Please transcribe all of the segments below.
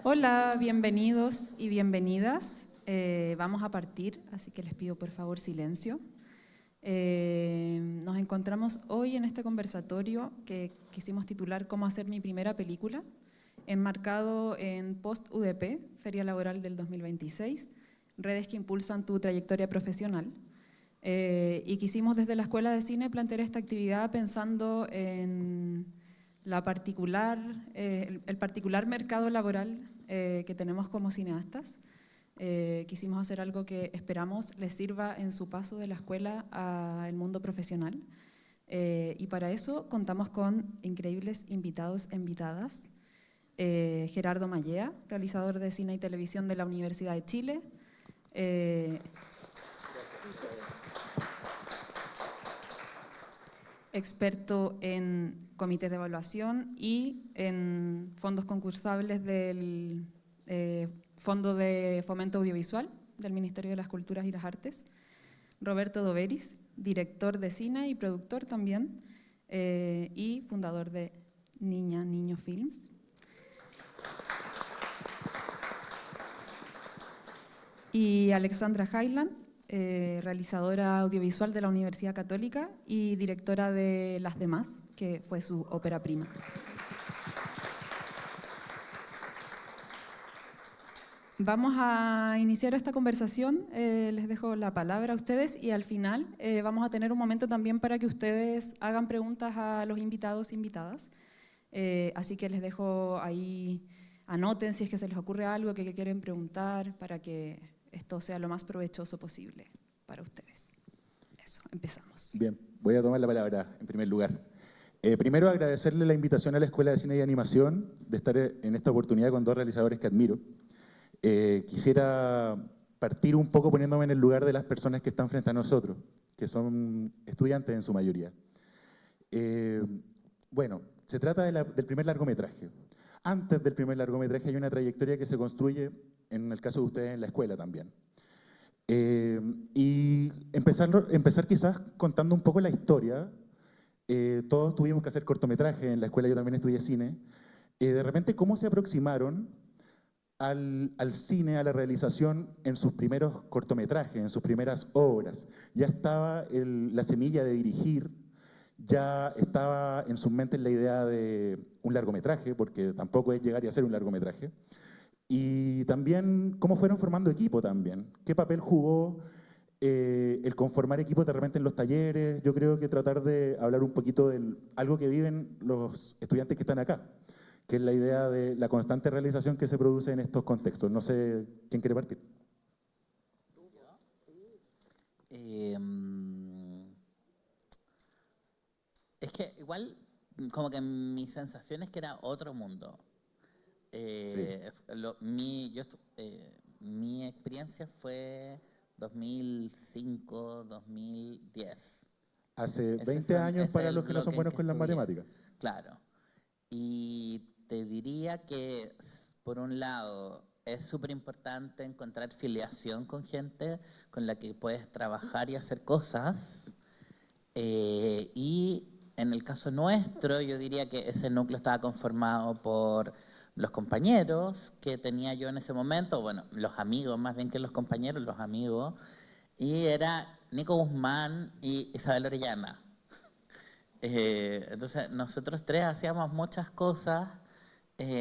Hola, bienvenidos y bienvenidas. Vamos a partir, así que les pido por favor silencio. Nos encontramos hoy en este conversatorio que quisimos titular ¿Cómo hacer mi primera película?, enmarcado en Post-UDP, Feria Laboral del 2026, redes que impulsan tu trayectoria profesional. Y quisimos desde la Escuela de Cine plantear esta actividad pensando en el particular mercado laboral que tenemos como cineastas. Quisimos hacer algo que esperamos les sirva en su paso de la escuela al mundo profesional. Y para eso contamos con increíbles invitados e invitadas. Gerardo Mallea, realizador de cine y televisión de la Universidad de Chile. Experto en comités de evaluación y en fondos concursables del Fondo de Fomento Audiovisual del Ministerio de las Culturas y las Artes. Roberto Doveris, director de cine y productor también, y fundador de Niña Niño Films. Y Alexandra Highland, realizadora audiovisual de la Universidad Católica y directora de Las Demás, que fue su ópera prima. Vamos a iniciar esta conversación, les dejo la palabra a ustedes y al final vamos a tener un momento también para que ustedes hagan preguntas a los invitados e invitadas. Así que les dejo ahí, anoten si es que se les ocurre algo que quieren preguntar para que esto sea lo más provechoso posible para ustedes. Eso, empezamos. Bien, voy a tomar la palabra en primer lugar. Primero, agradecerle la invitación a la Escuela de Cine y Animación de estar en esta oportunidad con dos realizadores que admiro. Quisiera partir un poco poniéndome en el lugar de las personas que están frente a nosotros, que son estudiantes en su mayoría. Bueno, se trata del primer largometraje. Antes del primer largometraje hay una trayectoria que se construye, en el caso de ustedes, en la escuela también. Y empezar quizás contando un poco la historia. Todos tuvimos que hacer cortometrajes, en la escuela yo también estudié cine. De repente, ¿cómo se aproximaron al cine, a la realización en sus primeros cortometrajes, en sus primeras obras? Ya estaba la semilla de dirigir, ya estaba en sus mentes la idea de un largometraje, porque tampoco es llegar y hacer un largometraje. Y también cómo fueron formando equipo también, qué papel jugó el conformar equipos de repente en los talleres. Yo creo que tratar de hablar un poquito de algo que viven los estudiantes que están acá, que es la idea de la constante realización que se produce en estos contextos. No sé, ¿quién quiere partir? Es que igual, como que mi sensación es que era otro mundo. Sí. Mi experiencia fue 2005, 2010. Hace Ese 20 años es para el los que no son bloque en buenos que con las estudié. matemáticas. Claro. Y te diría que, por un lado, es súper importante encontrar filiación con gente con la que puedes trabajar y hacer cosas. Y en el caso nuestro, yo diría que ese núcleo estaba conformado por los compañeros que tenía yo en ese momento, bueno, los amigos, más bien que los compañeros, los amigos, y era Nico Guzmán y Isabel Orellana. Entonces, nosotros tres hacíamos muchas cosas.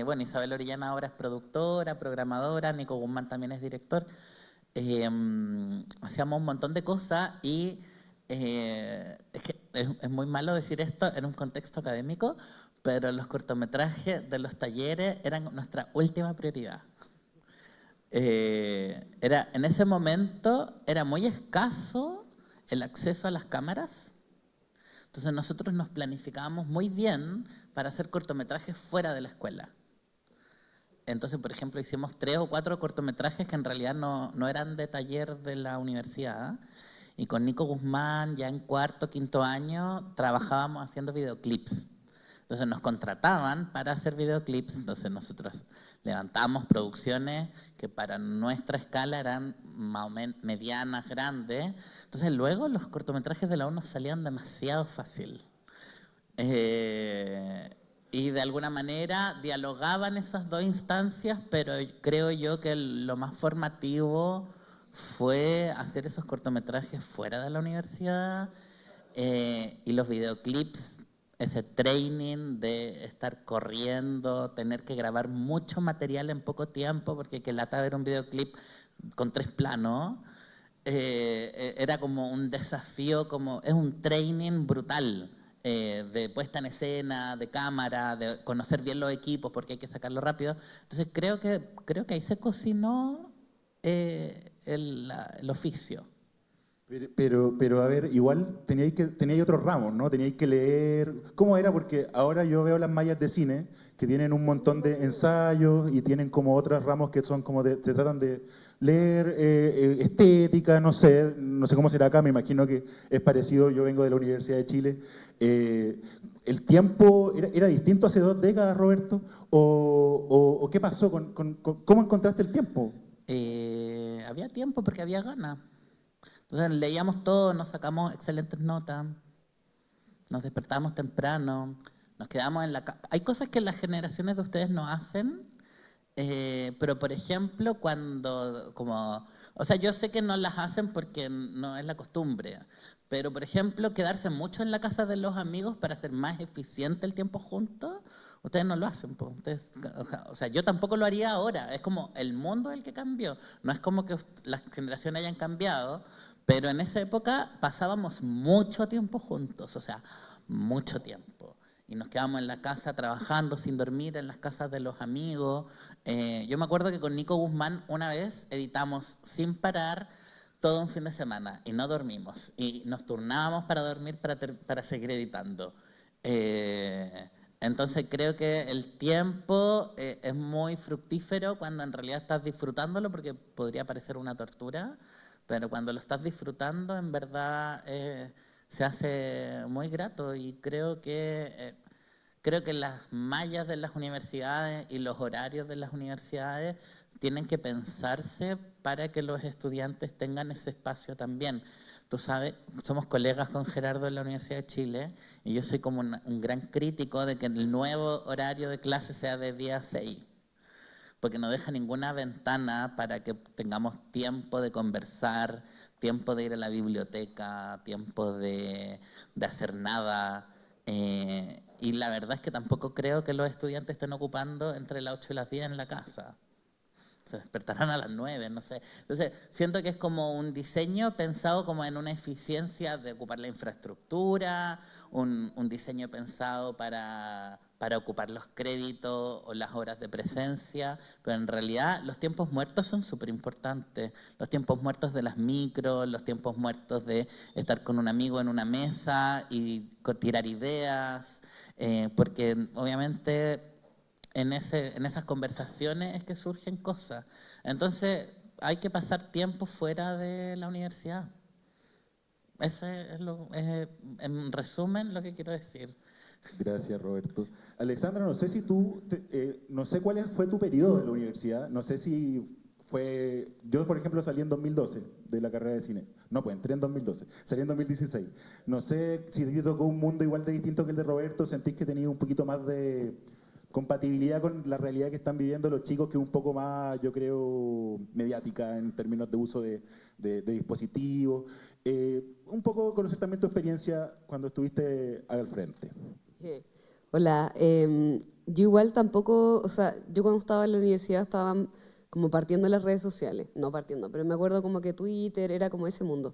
Bueno, Isabel Orellana ahora es productora, programadora, Nico Guzmán también es director. Hacíamos un montón de cosas y es que es muy malo decir esto en un contexto académico, pero los cortometrajes de los talleres eran nuestra última prioridad. En ese momento era muy escaso el acceso a las cámaras, entonces nosotros nos planificábamos muy bien para hacer cortometrajes fuera de la escuela. Entonces, por ejemplo, hicimos 3 o 4 cortometrajes que en realidad no eran de taller de la universidad. Y con Nico Guzmán, ya en cuarto, quinto año, trabajábamos haciendo videoclips. Entonces nos contrataban para hacer videoclips. Entonces nosotros levantábamos producciones que para nuestra escala eran más o menos medianas, grandes. Entonces luego los cortometrajes de la U nos salían demasiado fácil. Y de alguna manera dialogaban esas dos instancias, pero creo yo que lo más formativo fue hacer esos cortometrajes fuera de la universidad y los videoclips, ese training de estar corriendo, tener que grabar mucho material en poco tiempo, porque que lata ver un videoclip con 3 planos, era como un desafío, es un training brutal. De puesta en escena, de cámara, de conocer bien los equipos porque hay que sacarlo rápido. Entonces creo que ahí se cocinó el oficio. Pero, a ver, igual teníais otros ramos, ¿no? Teníais que leer. ¿Cómo era? Porque ahora yo veo las mallas de cine que tienen un montón de ensayos y tienen como otros ramos que son como se tratan de leer estética, no sé cómo será acá, me imagino que es parecido, yo vengo de la Universidad de Chile. ¿El tiempo era distinto hace 2 décadas, Roberto? ¿O qué pasó? ¿Cómo encontraste el tiempo? Había tiempo porque había ganas. Entonces leíamos todo, nos sacamos excelentes notas, nos despertábamos temprano, nos quedamos en la casa. Hay cosas que las generaciones de ustedes no hacen, pero por ejemplo, o sea, yo sé que no las hacen porque no es la costumbre, pero por ejemplo, quedarse mucho en la casa de los amigos para hacer más eficiente el tiempo juntos, ustedes no lo hacen. Pues. O sea, yo tampoco lo haría ahora, es como el mundo el que cambió, no es como que las generaciones hayan cambiado, pero en esa época pasábamos mucho tiempo juntos, o sea, mucho tiempo. Y nos quedábamos en la casa trabajando sin dormir, en las casas de los amigos. Yo me acuerdo que con Nico Guzmán una vez editamos sin parar todo un fin de semana y no dormimos. Y nos turnábamos para dormir para seguir editando. Entonces creo que el tiempo es muy fructífero cuando en realidad estás disfrutándolo, porque podría parecer una tortura, pero cuando lo estás disfrutando, en verdad se hace muy grato y creo que las mallas de las universidades y los horarios de las universidades tienen que pensarse para que los estudiantes tengan ese espacio también. Tú sabes, somos colegas con Gerardo en la Universidad de Chile y yo soy como un gran crítico de que el nuevo horario de clase sea de 10 a 6, porque no deja ninguna ventana para que tengamos tiempo de conversar, tiempo de ir a la biblioteca, tiempo de hacer nada. Y la verdad es que tampoco creo que los estudiantes estén ocupando entre las 8 y las 10 en la casa. Se despertarán a las 9, no sé. Entonces, siento que es como un diseño pensado como en una eficiencia de ocupar la infraestructura, un diseño pensado para ocupar los créditos o las horas de presencia, pero en realidad los tiempos muertos son súper importantes. Los tiempos muertos de las micros, los tiempos muertos de estar con un amigo en una mesa y tirar ideas, porque obviamente en esas conversaciones es que surgen cosas. Entonces, hay que pasar tiempo fuera de la universidad. Ese es en resumen, lo que quiero decir. Gracias, Roberto. Alexandra, no sé si no sé cuál fue tu periodo en la universidad, no sé si yo por ejemplo salí en 2012 de la carrera de cine, no pues entré en 2012, salí en 2016, no sé si te tocó un mundo igual de distinto que el de Roberto, sentís que tenías un poquito más de compatibilidad con la realidad que están viviendo los chicos, que es un poco más, yo creo, mediática en términos de uso de dispositivos. Un poco conocer también tu experiencia cuando estuviste al frente. Hola, yo igual tampoco, o sea, yo cuando estaba en la universidad estaba como partiendo en las redes sociales, no partiendo, pero me acuerdo como que Twitter era como ese mundo.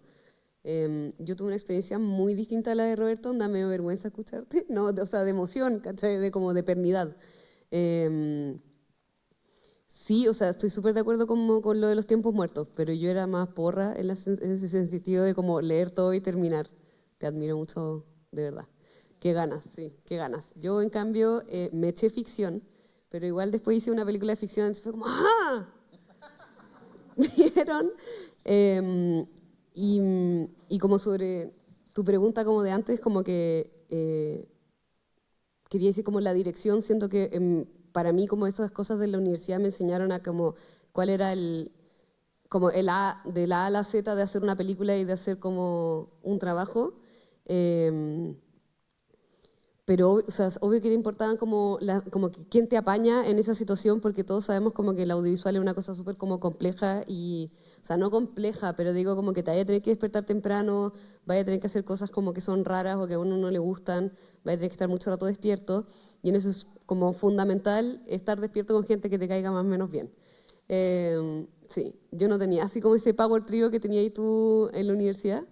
Yo tuve una experiencia muy distinta a la de Roberto, me da vergüenza escucharte, no, o sea, de emoción, ¿cachai? De como de eternidad. Sí, o sea, estoy súper de acuerdo con lo de los tiempos muertos, pero yo era más porra en ese sentido de como leer todo y terminar. Te admiro mucho, de verdad. Qué ganas, sí, qué ganas. Yo, en cambio, me eché ficción, pero igual después hice una película de ficción, entonces fue como ¡ah! ¿Vieron? Y como sobre tu pregunta como de antes, como que quería decir como la dirección, siento que para mí como esas cosas de la universidad me enseñaron a como cuál era como el A, de la A a la Z de hacer una película y de hacer como un trabajo. pero, o sea, obvio que le importaban como, como que quién te apaña en esa situación, porque todos sabemos como que el audiovisual es una cosa súper como compleja y, o sea, no compleja, pero digo como que te vaya a tener que despertar temprano, vaya a tener que hacer cosas como que son raras o que a uno no le gustan, vaya a tener que estar mucho rato despierto, y en eso es como fundamental estar despierto con gente que te caiga más o menos bien. Sí, yo no tenía así como ese power trio que tenías tú en la universidad.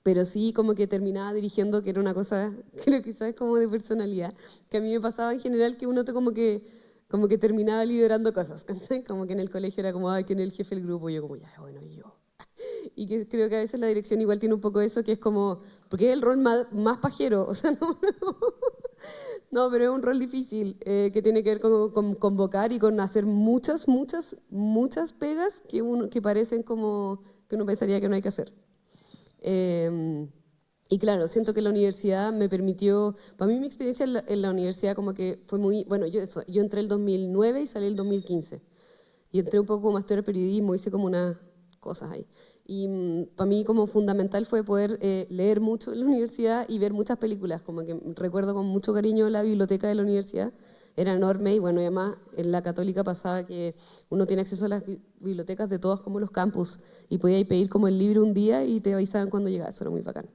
Pero sí como que terminaba dirigiendo, que era una cosa, creo que quizás como de personalidad, que a mí me pasaba en general que uno como que terminaba liderando cosas, ¿cachai? Como que en el colegio era como, ay, ¿quién es el jefe del grupo? Y yo como, ya, bueno, y yo. Y que creo que a veces la dirección igual tiene un poco eso, que es como, porque es el rol más pajero, o sea, no, pero es un rol difícil, que tiene que ver con convocar y con hacer muchas pegas que parecen como que uno pensaría que no hay que hacer. Y claro, siento que la universidad me permitió, para mí mi experiencia en la universidad como que fue muy, bueno, yo entré el 2009 y salí el 2015. Y entré un poco como a estudiar periodismo, hice como unas cosas ahí. Y para mí como fundamental fue poder leer mucho en la universidad y ver muchas películas, como que recuerdo con mucho cariño la biblioteca de la universidad, era enorme y bueno, y además en la católica pasaba que uno tiene acceso a las bibliotecas de todos como los campus y podía pedir como el libro un día y te avisaban cuando llegaba, eso era muy bacán.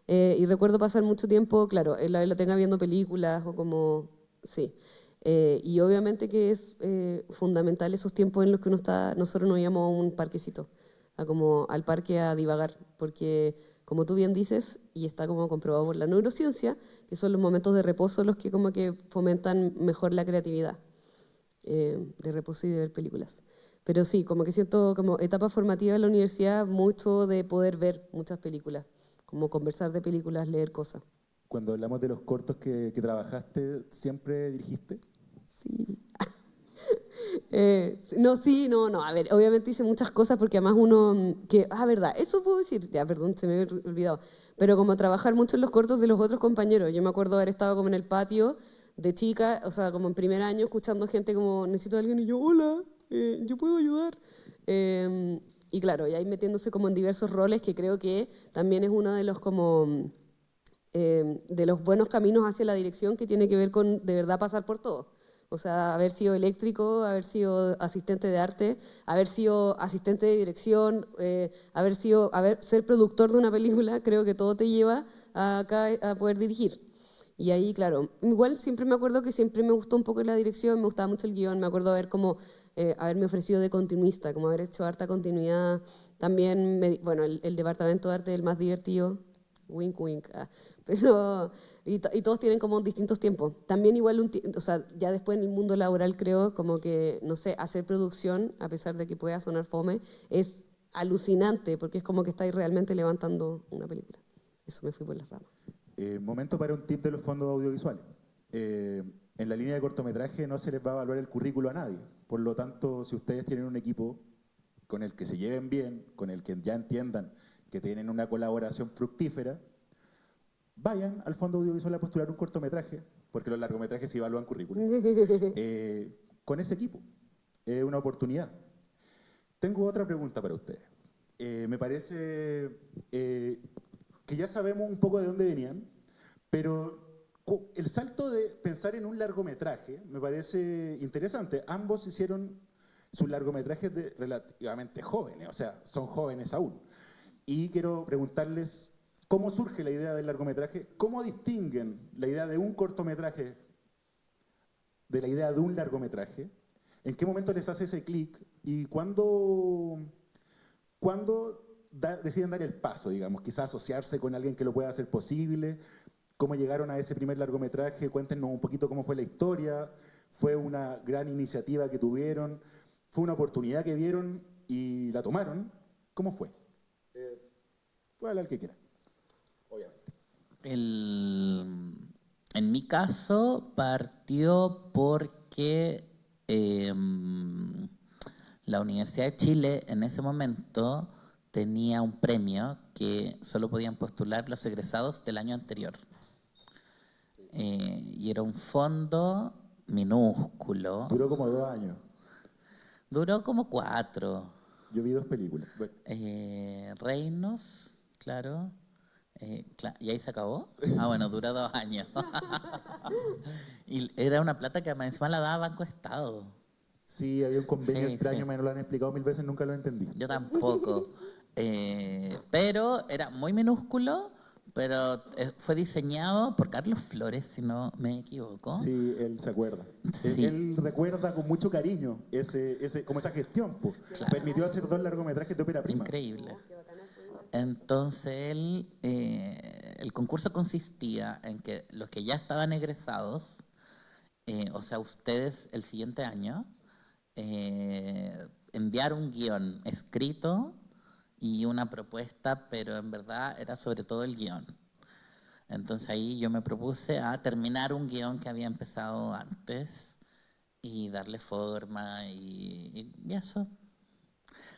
Y recuerdo pasar mucho tiempo, claro, en la biblioteca viendo películas o como, sí. Y obviamente que es fundamental esos tiempos en los que nosotros nos íbamos a un parquecito, como al parque a divagar, porque como tú bien dices, y está como comprobado por la neurociencia, que son los momentos de reposo los que como que fomentan mejor la creatividad, de reposo y de ver películas. Pero sí, como que siento como etapa formativa en la universidad mucho de poder ver muchas películas, como conversar de películas, leer cosas. Cuando hablamos de los cortos que trabajaste, ¿siempre dirigiste? Sí. No, sí, no, a ver, obviamente hice muchas cosas porque además uno, verdad, eso puedo decir, ya, perdón, se me había olvidado, pero como trabajar mucho en los cortos de los otros compañeros, yo me acuerdo haber estado como en el patio de chica, o sea, como en primer año, escuchando gente como, necesito a alguien, y yo, hola, yo puedo ayudar. Y claro, y ahí metiéndose como en diversos roles, que creo que también es uno de los como de los buenos caminos hacia la dirección, que tiene que ver con de verdad pasar por todo. O sea, haber sido eléctrico, haber sido asistente de arte, haber sido asistente de dirección, ser productor de una película, creo que todo te lleva a poder dirigir. Y ahí, claro, igual siempre me acuerdo que siempre me gustó un poco la dirección, me gustaba mucho el guión, me acuerdo haberme ofrecido de continuista, como haber hecho harta continuidad. También, bueno, el departamento de arte es el más divertido, wink wink, pero y todos tienen como distintos tiempos. También igual, o sea, ya después en el mundo laboral creo como que, no sé, hacer producción, a pesar de que pueda sonar fome, es alucinante, porque es como que estáis realmente levantando una película. Eso me fui por las ramas. Momento para un tip de los fondos audiovisuales. En la línea de cortometraje no se les va a evaluar el currículo a nadie. Por lo tanto, si ustedes tienen un equipo con el que se lleven bien, con el que ya entiendan que tienen una colaboración fructífera, vayan al fondo audiovisual a postular un cortometraje, porque los largometrajes se evalúan currículum, con ese equipo. Es una oportunidad. Tengo otra pregunta para ustedes. Me parece que ya sabemos un poco de dónde venían, pero el salto de pensar en un largometraje me parece interesante. Ambos hicieron sus largometrajes relativamente jóvenes, o sea, son jóvenes aún. Y quiero preguntarles cómo surge la idea del largometraje, cómo distinguen la idea de un cortometraje de la idea de un largometraje, en qué momento les hace ese clic y cuándo deciden dar el paso, digamos, quizás asociarse con alguien que lo pueda hacer posible, cómo llegaron a ese primer largometraje, cuéntenos un poquito cómo fue la historia, fue una gran iniciativa que tuvieron, fue una oportunidad que vieron y la tomaron, ¿cómo fue? Puede hablar el que quiera, obviamente. En mi caso partió porque la Universidad de Chile en ese momento tenía un premio que solo podían postular los egresados del año anterior. Y era un fondo minúsculo. Duró como 2 años. Duró como 4. Yo vi 2 películas. Bueno. Reinos, claro. ¿Y ahí se acabó? Ah, bueno, dura 2 años. Y era una plata que encima la daba Banco Estado. Sí, había un convenio Sí, extraño, sí. me lo han explicado 1000 veces, nunca lo entendí. Yo tampoco. Pero era muy minúsculo, pero fue diseñado por Carlos Flores, si no me equivoco. Sí, él se acuerda. Sí. Él recuerda con mucho cariño como esa gestión. Po. Claro. Permitió hacer 2 largometrajes de ópera prima. Increíble. Entonces, el concurso consistía en que los que ya estaban egresados, o sea, ustedes el siguiente año, enviar un guión escrito y una propuesta, pero en verdad era sobre todo el guión. Entonces ahí yo me propuse a terminar un guión que había empezado antes y darle forma y eso.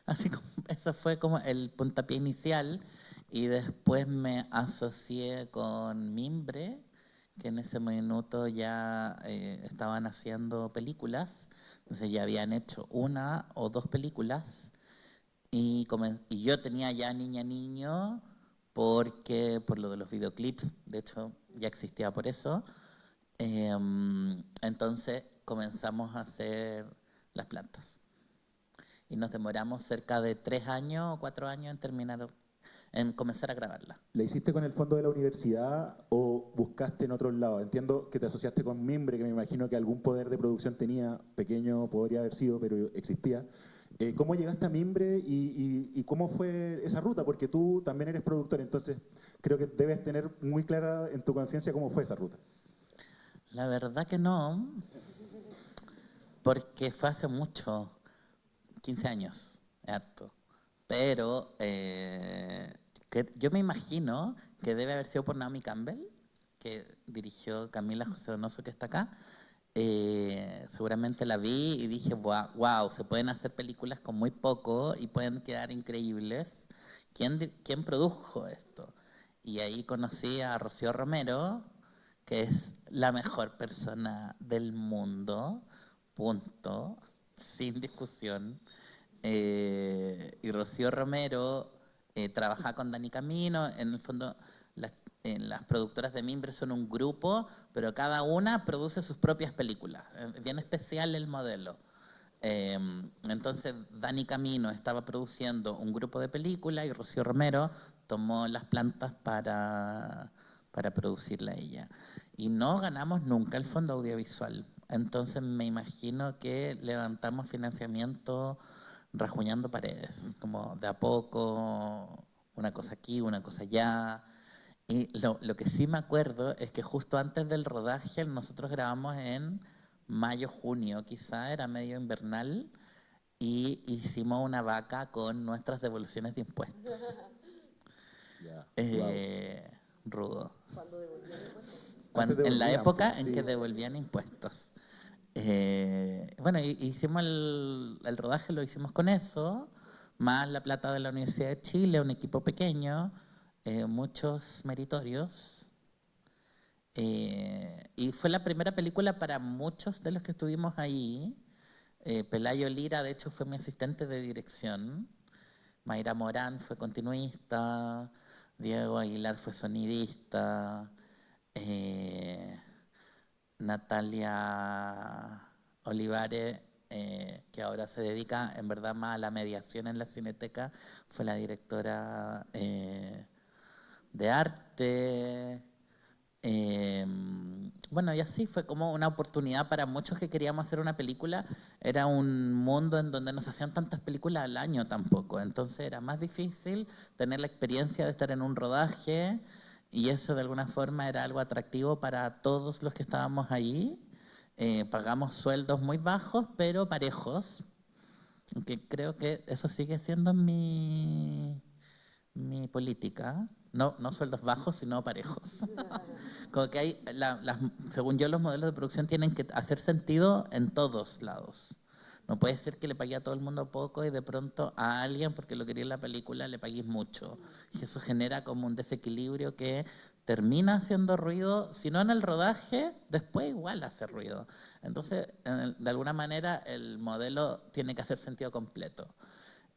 Así como eso fue como el puntapié inicial y después me asocié con Mimbre, que en ese minuto ya estaban haciendo películas, entonces ya habían hecho 1 o 2 películas y yo tenía ya Niña Niño porque por lo de los videoclips, de hecho ya existía por eso, entonces comenzamos a hacer las plantas. Y nos demoramos cerca de 3 años o 4 años en comenzar a grabarla. ¿La hiciste con el fondo de la universidad o buscaste en otros lados? Entiendo que te asociaste con Mimbre, que me imagino que algún poder de producción tenía, pequeño podría haber sido, pero existía. ¿Cómo llegaste a Mimbre y cómo fue esa ruta? Porque tú también eres productor, entonces creo que debes tener muy clara en tu conciencia cómo fue esa ruta. La verdad que no, porque fue hace mucho, 15 años, harto. Pero yo me imagino que debe haber sido por Naomi Campbell, que dirigió Camila José Donoso, que está acá. Seguramente la vi y dije, wow, se pueden hacer películas con muy poco y pueden quedar increíbles. ¿Quién produjo esto? Y ahí conocí a Rocío Romero, que es la mejor persona del mundo, punto, sin discusión. Y Rocío Romero trabaja con Dani Camino, en el fondo las productoras de Mimbre son un grupo, pero cada una produce sus propias películas, es bien especial el modelo. Entonces Dani Camino estaba produciendo un grupo de películas y Rocío Romero tomó las plantas para producirla ella. Y no ganamos nunca el fondo audiovisual, entonces me imagino que levantamos financiamiento rajuñando paredes, como de a poco, una cosa aquí, una cosa allá. Y lo que sí me acuerdo es que justo antes del rodaje nosotros grabamos en mayo, junio, quizá era medio invernal, y hicimos una vaca con nuestras devoluciones de impuestos. Rudo. ¿Cuándo devolvían impuestos? En la época en sí. que devolvían impuestos. Bueno, hicimos el rodaje, lo hicimos con eso, más la plata de la Universidad de Chile, un equipo pequeño, muchos meritorios. Y fue la primera película para muchos de los que estuvimos ahí. Pelayo Lira, de hecho, fue mi asistente de dirección. Mayra Morán fue continuista. Diego Aguilar fue sonidista. Natalia Olivares, que ahora se dedica en verdad más a la mediación en la Cineteca, fue la directora de arte. Bueno, y así fue como una oportunidad para muchos que queríamos hacer una película. Era un mundo en donde no se hacían tantas películas al año tampoco, entonces era más difícil tener la experiencia de estar en un rodaje y eso de alguna forma era algo atractivo para todos los que estábamos allí. Pagamos sueldos muy bajos, pero parejos, que creo que eso sigue siendo mi política. No sueldos bajos, sino parejos. Como que hay, según yo, los modelos de producción tienen que hacer sentido en todos lados. No puede ser que le pague a todo el mundo poco y de pronto a alguien, porque lo quería en la película, le pagues mucho. Y eso genera como un desequilibrio que termina haciendo ruido, si no en el rodaje, después igual hace ruido. Entonces, de alguna manera, el modelo tiene que hacer sentido completo.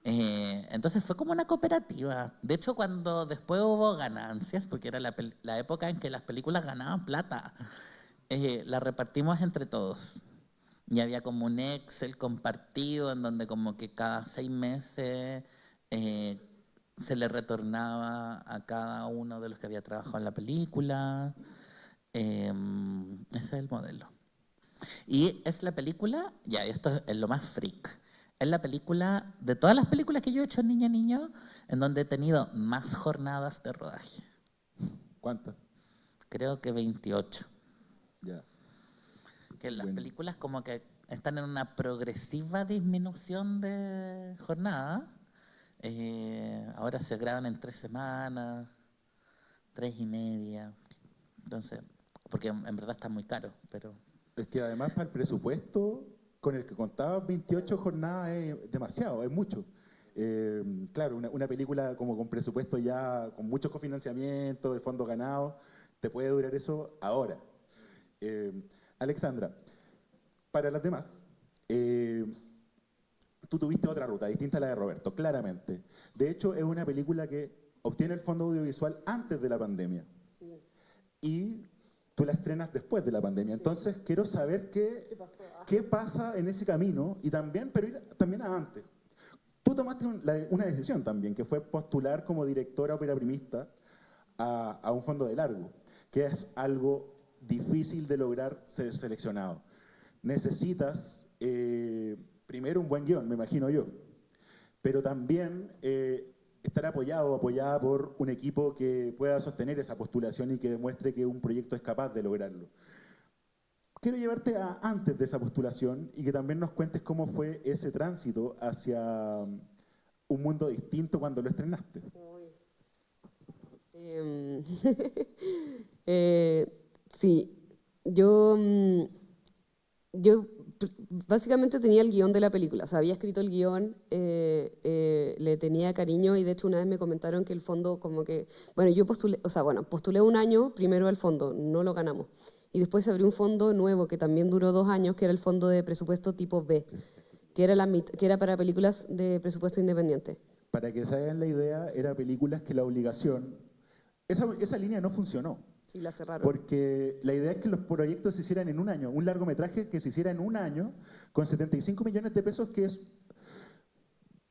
Entonces fue como una cooperativa. De hecho, cuando después hubo ganancias, porque era la época en que las películas ganaban plata, la repartimos entre todos. Y había como un Excel compartido en donde como que cada 6 meses se le retornaba a cada uno de los que había trabajado en la película. Ese es el modelo. Y es la película, ya esto es lo más freak, es la película, de todas las películas que yo he hecho en Niño Niño, en donde he tenido más jornadas de rodaje. ¿Cuántas? Creo que 28. Ya. Que las Bueno. películas como que están en una progresiva disminución de jornada. Ahora se graban en 3 semanas, 3 y media. Entonces, porque en verdad está muy caro, pero... Es que además para el presupuesto con el que contaba 28 jornadas es demasiado, es mucho. Claro, una película como con presupuesto ya, con mucho cofinanciamiento, el fondo ganado, te puede durar eso ahora. Alexandra, para las demás, tú tuviste otra ruta, distinta a la de Roberto, claramente. De hecho, es una película que obtiene el fondo audiovisual antes de la pandemia. Sí. Y tú la estrenas después de la pandemia. Entonces, quiero saber qué pasa en ese camino y también, pero ir también a antes. Tú tomaste una decisión también, que fue postular como directora ópera primista a un fondo de largo, que es algo difícil de lograr ser seleccionado. Necesitas primero un buen guión, me imagino yo, pero también estar apoyado o apoyada por un equipo que pueda sostener esa postulación y que demuestre que un proyecto es capaz de lograrlo. Quiero llevarte a antes de esa postulación y que también nos cuentes cómo fue ese tránsito hacia un mundo distinto cuando lo estrenaste. Sí, yo básicamente tenía el guión de la película, o sea, había escrito el guión, le tenía cariño y de hecho una vez me comentaron que el fondo como que, bueno, yo postulé un año primero al fondo, no lo ganamos. Y después se abrió un fondo nuevo que también duró 2 años, que era el fondo de presupuesto tipo B, que era para películas de presupuesto independiente. Para que se hagan la idea, era películas que la obligación, esa línea no funcionó. Sí, la cerraron. Porque la idea es que los proyectos se hicieran en un año, un largometraje que se hiciera en un año con 75 millones de pesos, que es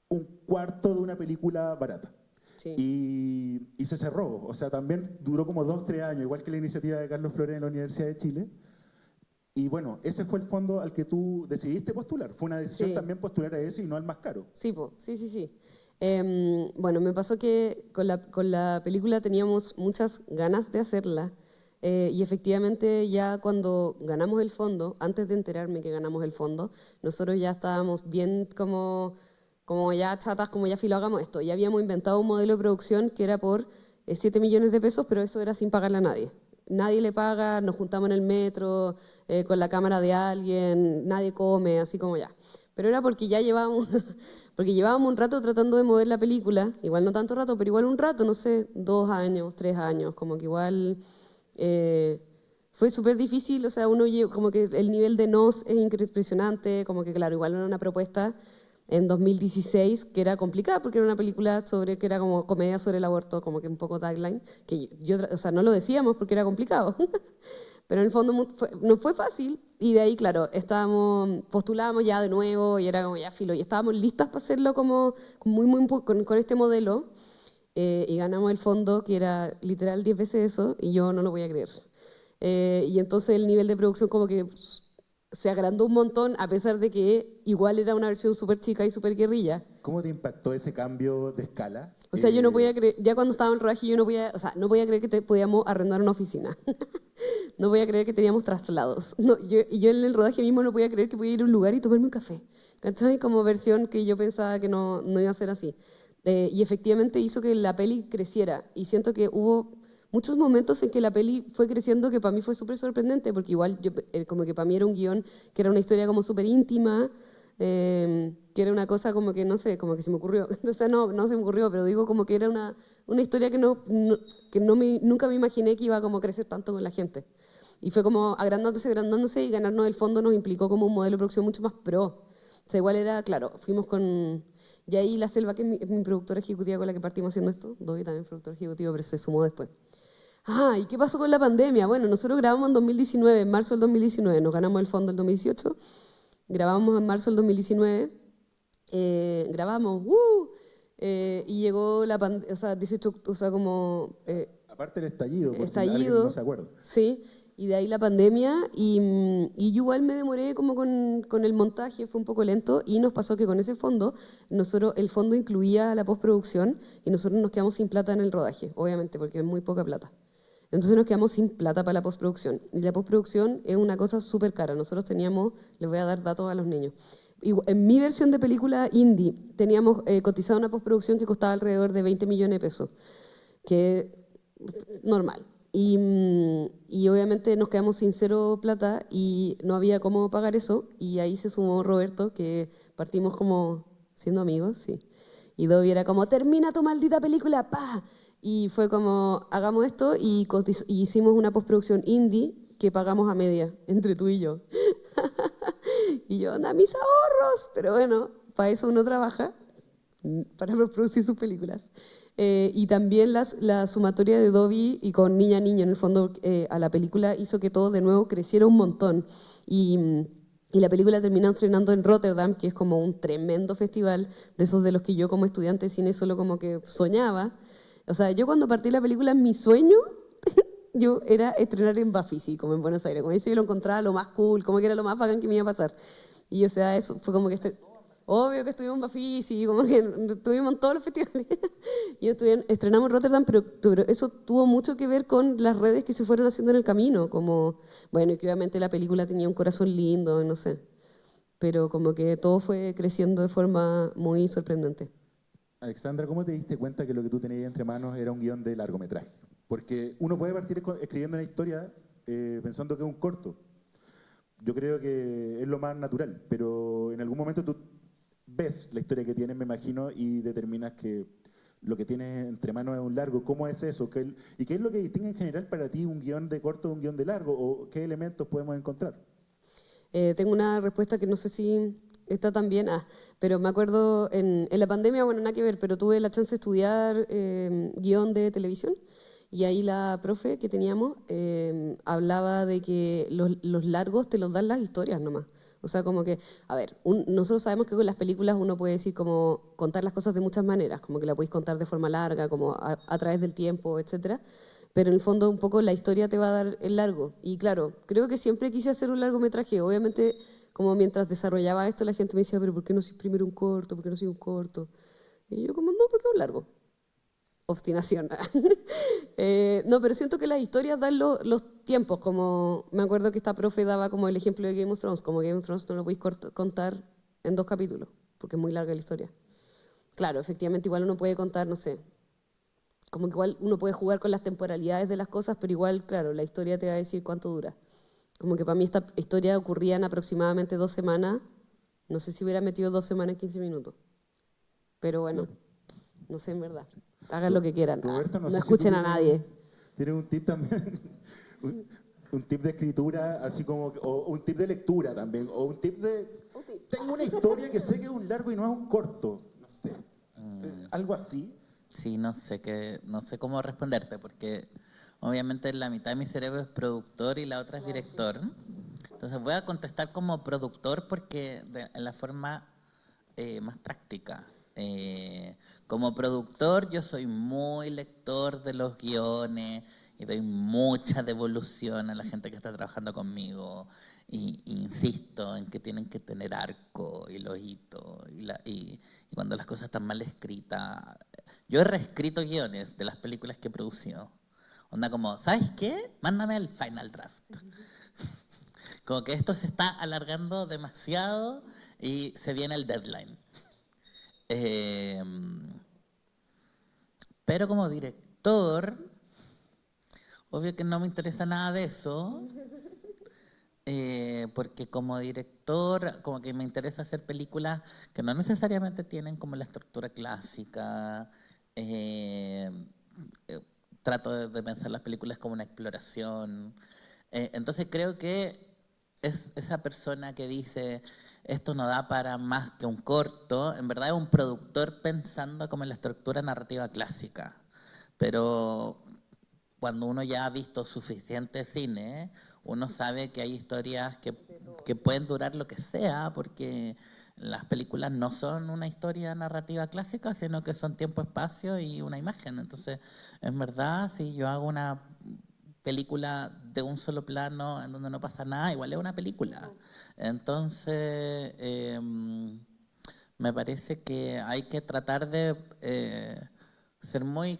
un cuarto de una película barata. Sí. Y se cerró, o sea, también duró como 2-3 años, igual que la iniciativa de Carlos Flores en la Universidad de Chile. Y bueno, ese fue el fondo al que tú decidiste postular. Fue una decisión también postular a ese y no al más caro. Sí, sí. Bueno, me pasó que con la película teníamos muchas ganas de hacerla y efectivamente ya cuando ganamos el fondo, antes de enterarme que ganamos el fondo, nosotros ya estábamos bien como ya chatas, como ya filo, hagamos esto. Ya habíamos inventado un modelo de producción que era por 7 millones de pesos, pero eso era sin pagarle a nadie. Nadie le paga, nos juntamos en el metro con la cámara de alguien, nadie come, así como ya. Pero era porque ya llevábamos un rato tratando de mover la película, igual no tanto rato, pero igual un rato, no sé, 2 años, 3 años, como que igual fue súper difícil, o sea, como que el nivel de nos es impresionante, como que claro, igual era una propuesta en 2016 que era complicada porque era una película que era como comedia sobre el aborto, como que un poco tagline, que o sea, no lo decíamos porque era complicado. Pero en el fondo no fue fácil y de ahí, claro, postulábamos ya de nuevo y era como ya filo y estábamos listas para hacerlo como con este modelo y ganamos el fondo que era literal 10 veces eso y yo no lo voy a creer. Y entonces el nivel de producción como que se agrandó un montón a pesar de que igual era una versión súper chica y súper guerrilla. ¿Cómo te impactó ese cambio de escala? O sea, yo no podía creer, ya cuando estaba en rodaje yo no podía creer que podíamos arrendar una oficina. No podía creer que teníamos traslados. No, yo en el rodaje mismo no podía creer que podía ir a un lugar y tomarme un café. ¿Cachai? Como versión que yo pensaba que no iba a ser así. Y efectivamente hizo que la peli creciera. Y siento que hubo muchos momentos en que la peli fue creciendo que para mí fue súper sorprendente, porque igual como que para mí era un guión que era una historia como súper íntima, que era una cosa como que, no sé, como que se me ocurrió. O sea, no se me ocurrió, pero digo como que era una historia que nunca me imaginé que iba como a crecer tanto con la gente. Y fue como agrandándose y ganarnos el fondo nos implicó como un modelo de producción mucho más pro. O sea, igual era, claro, fuimos con... Y ahí La Selva, que es mi productora ejecutiva con la que partimos haciendo esto, Dobby también es productor ejecutivo, pero se sumó después. Ah, ¿y qué pasó con la pandemia? Bueno, nosotros grabamos en 2019, en marzo del 2019, nos ganamos el fondo en 2018, grabamos en marzo del 2019, grabamos, y llegó la pandemia, o sea, 18, o sea, como... Aparte del estallido, por si alguien estallido, no se acuerda. sí, y de ahí la pandemia, y yo igual me demoré como con el montaje, fue un poco lento, y nos pasó que con ese fondo, el fondo incluía la postproducción, y nosotros nos quedamos sin plata en el rodaje, obviamente, porque es muy poca plata. Entonces nos quedamos sin plata para la postproducción, y la postproducción es una cosa súper cara. Nosotros teníamos, les voy a dar datos a los niños, en mi versión de película indie, teníamos cotizado una postproducción que costaba alrededor de 20 millones de pesos, que normal. Y obviamente nos quedamos sin cero plata y no había cómo pagar eso. Y ahí se sumó Roberto, que partimos como siendo amigos, sí. Y Dobby era como, termina tu maldita película, pa. Y fue como, hagamos esto y hicimos una postproducción indie que pagamos a media, entre tú y yo. Y yo, anda, mis ahorros. Pero bueno, para eso uno trabaja, para producir sus películas. Y también la sumatoria de Dobby y con Niña Niño, en el fondo, a la película hizo que todo de nuevo creciera un montón. Y la película terminó estrenando en Rotterdam, que es como un tremendo festival, de esos de los que yo como estudiante de cine solo como que soñaba. O sea, yo cuando partí la película, mi sueño yo era estrenar en Bafisi, como en Buenos Aires. Como eso yo lo encontraba lo más cool, como que era lo más bacán que me iba a pasar. Y o sea, eso fue como que... Obvio que estuvimos en Bafisi, como que estuvimos en todos los festivales. Y estrenamos Rotterdam, pero eso tuvo mucho que ver con las redes que se fueron haciendo en el camino. Como, bueno, y que obviamente la película tenía un corazón lindo, no sé. Pero como que todo fue creciendo de forma muy sorprendente. Alexandra, ¿cómo te diste cuenta que lo que tú tenías entre manos era un guión de largometraje? Porque uno puede partir escribiendo una historia pensando que es un corto. Yo creo que es lo más natural, pero en algún momento tú ves la historia que tienes, me imagino, y determinas que lo que tienes entre manos es un largo. ¿Cómo es eso? ¿Y qué es lo que distingue en general para ti un guión de corto de un guión de largo? ¿O qué elementos podemos encontrar? Tengo una respuesta que no sé si está tan bien, pero me acuerdo en la pandemia, bueno, nada que ver, pero tuve la chance de estudiar guión de televisión y ahí la profe que teníamos hablaba de que los largos te los dan las historias nomás. O sea, como que, a ver, nosotros sabemos que con las películas uno puede decir como contar las cosas de muchas maneras, como que la podéis contar de forma larga, como a través del tiempo, etcétera. Pero en el fondo un poco la historia te va a dar el largo. Y claro, creo que siempre quise hacer un largometraje. Obviamente, como mientras desarrollaba esto, la gente me decía, pero ¿por qué no soy primero un corto? ¿Por qué no soy un corto? Y yo como, no, porque es un largo. Obstinación. No, pero siento que las historias dan los tiempos. Como me acuerdo que esta profe daba como el ejemplo de Game of Thrones. Como Game of Thrones no lo podéis contar en 2 capítulos, porque es muy larga la historia. Claro, efectivamente, igual uno puede contar, no sé, como que igual uno puede jugar con las temporalidades de las cosas, pero igual, claro, la historia te va a decir cuánto dura. Como que para mí esta historia ocurría en aproximadamente 2 semanas. No sé si hubiera metido 2 semanas en 15 minutos. Pero bueno, no sé en verdad. Hagan lo que quieran. Roberto, no No sé si tú escuchen a nadie. tienes un tip también, un tip de escritura, así como, o un tip de lectura también, o un tip de, tengo una historia que sé que es un largo y no es un corto, no sé, algo así. Sí, no sé cómo responderte, porque obviamente la mitad de mi cerebro es productor y la otra es director. Entonces voy a contestar como productor porque en la forma más práctica. Como productor yo soy muy lector de los guiones y doy mucha devolución a la gente que está trabajando conmigo y insisto en que tienen que tener arco y los hitos y cuando las cosas están mal escritas. Yo he reescrito guiones de las películas que he producido. Onda como, ¿sabes qué? Mándame el final draft. Como que esto se está alargando demasiado y se viene el deadline. Pero como director, obvio que no me interesa nada de eso, porque como director, como que me interesa hacer películas que no necesariamente tienen como la estructura clásica. eh, eh, Trato de pensar las películas como una exploración. Entonces creo que es esa persona que dice, esto no da para más que un corto. En verdad es un productor pensando como en la estructura narrativa clásica. Pero cuando uno ya ha visto suficiente cine, uno sabe que hay historias que pueden durar lo que sea, porque las películas no son una historia narrativa clásica, sino que son tiempo, espacio y una imagen. Entonces, en verdad, si yo hago una película de un solo plano en donde no pasa nada, igual es una película. Entonces, me parece que hay que tratar de ser muy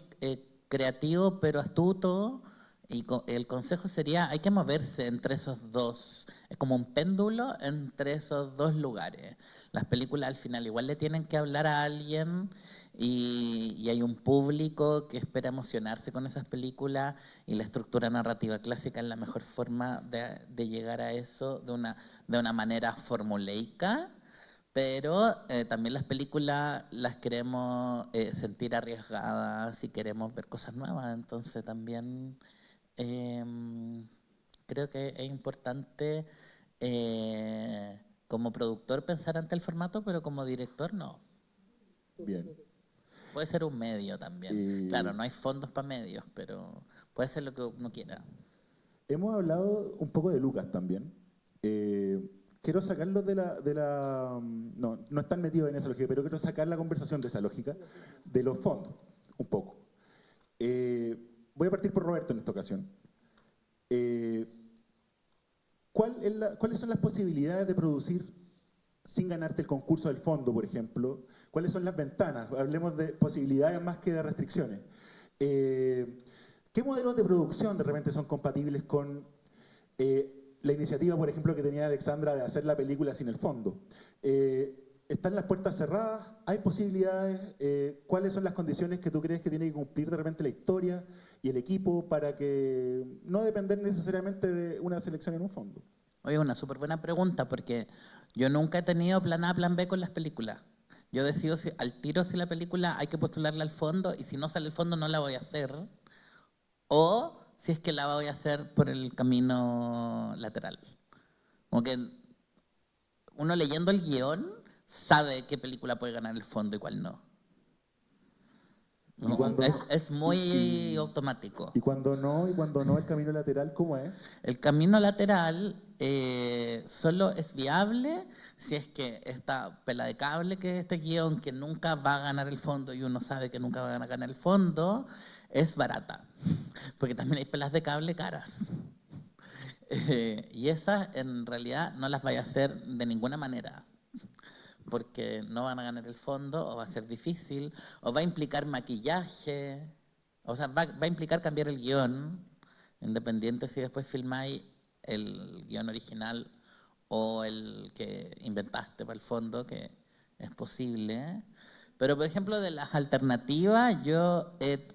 creativo pero astuto, y el consejo sería, hay que moverse entre esos dos, es como un péndulo entre esos dos lugares. Las películas al final igual le tienen que hablar a alguien, y hay un público que espera emocionarse con esas películas, y la estructura narrativa clásica es la mejor forma de llegar a eso de una manera formulaica. Pero también las películas las queremos sentir arriesgadas y queremos ver cosas nuevas. Entonces también creo que es importante como productor pensar ante el formato, pero como director no. Bien. Puede ser un medio también. Claro, no hay fondos para medios, pero puede ser lo que uno quiera. Hemos hablado un poco de Lucas también. Quiero sacarlo no, no están metidos en esa lógica, pero quiero sacar la conversación de esa lógica, de los fondos, un poco. Voy a partir por Roberto en esta ocasión. ¿Cuáles son las posibilidades de producir sin ganarte el concurso del fondo, por ejemplo? ¿Cuáles son las ventanas? Hablemos de posibilidades más que de restricciones. ¿Qué modelos de producción de repente son compatibles con la iniciativa, por ejemplo, que tenía Alexandra de hacer la película sin el fondo? ¿Están las puertas cerradas? ¿Hay posibilidades? ¿Cuáles son las condiciones que tú crees que tiene que cumplir de repente la historia y el equipo para que no depender necesariamente de una selección en un fondo? Oye, una súper buena pregunta, porque yo nunca he tenido plan A, plan B con las películas. Yo decido al tiro si la película hay que postularla al fondo, y si no sale el fondo no la voy a hacer. O si es que la voy a hacer por el camino lateral. Como que uno leyendo el guión sabe qué película puede ganar el fondo y cuál no. ¿Y cuando, es muy automático. y cuando no, el camino lateral, ¿cómo es? El camino lateral solo es viable si es que esta pela de cable, que es este guión, que nunca va a ganar el fondo y uno sabe que nunca va a ganar el fondo, es barata. Porque también hay pelas de cable caras. Y esas en realidad no las vaya a hacer de ninguna manera, porque no van a ganar el fondo, o va a ser difícil, o va a implicar maquillaje, o sea, va a implicar cambiar el guión, independiente si después filmáis el guión original o el que inventaste para el fondo, que es posible. Pero, por ejemplo, de las alternativas, yo he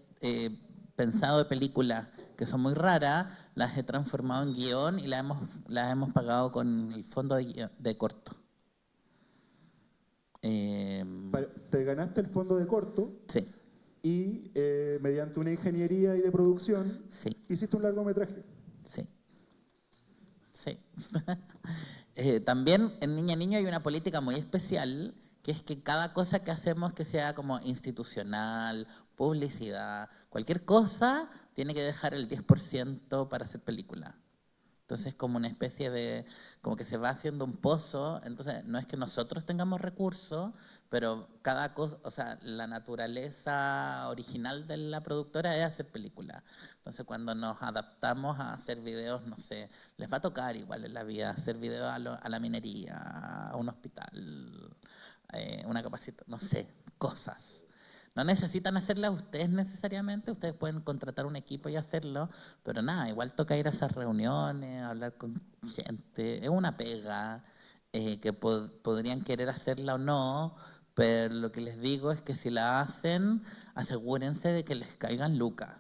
pensado de películas que son muy raras, las he transformado en guión y las hemos pagado con el fondo de corto. Te ganaste el fondo de corto. Sí. Y mediante una ingeniería y de producción, sí. hiciste un largometraje. Sí. Sí. También en Niña Niño hay una política muy especial, que es que cada cosa que hacemos que sea como institucional, publicidad, cualquier cosa, tiene que dejar el 10% para hacer película. Entonces, como una especie de, como que se va haciendo un pozo. Entonces, no es que nosotros tengamos recursos, pero cada cosa, o sea, la naturaleza original de la productora es hacer películas. Entonces, cuando nos adaptamos a hacer videos, no sé, les va a tocar igual en la vida hacer videos a la minería, a un hospital, una capacitación, no sé, cosas. No necesitan hacerlas ustedes necesariamente, ustedes pueden contratar un equipo y hacerlo, pero nada, igual toca ir a esas reuniones, hablar con gente, es una pega que podrían querer hacerla o no, pero lo que les digo es que si la hacen, asegúrense de que les caigan lucas.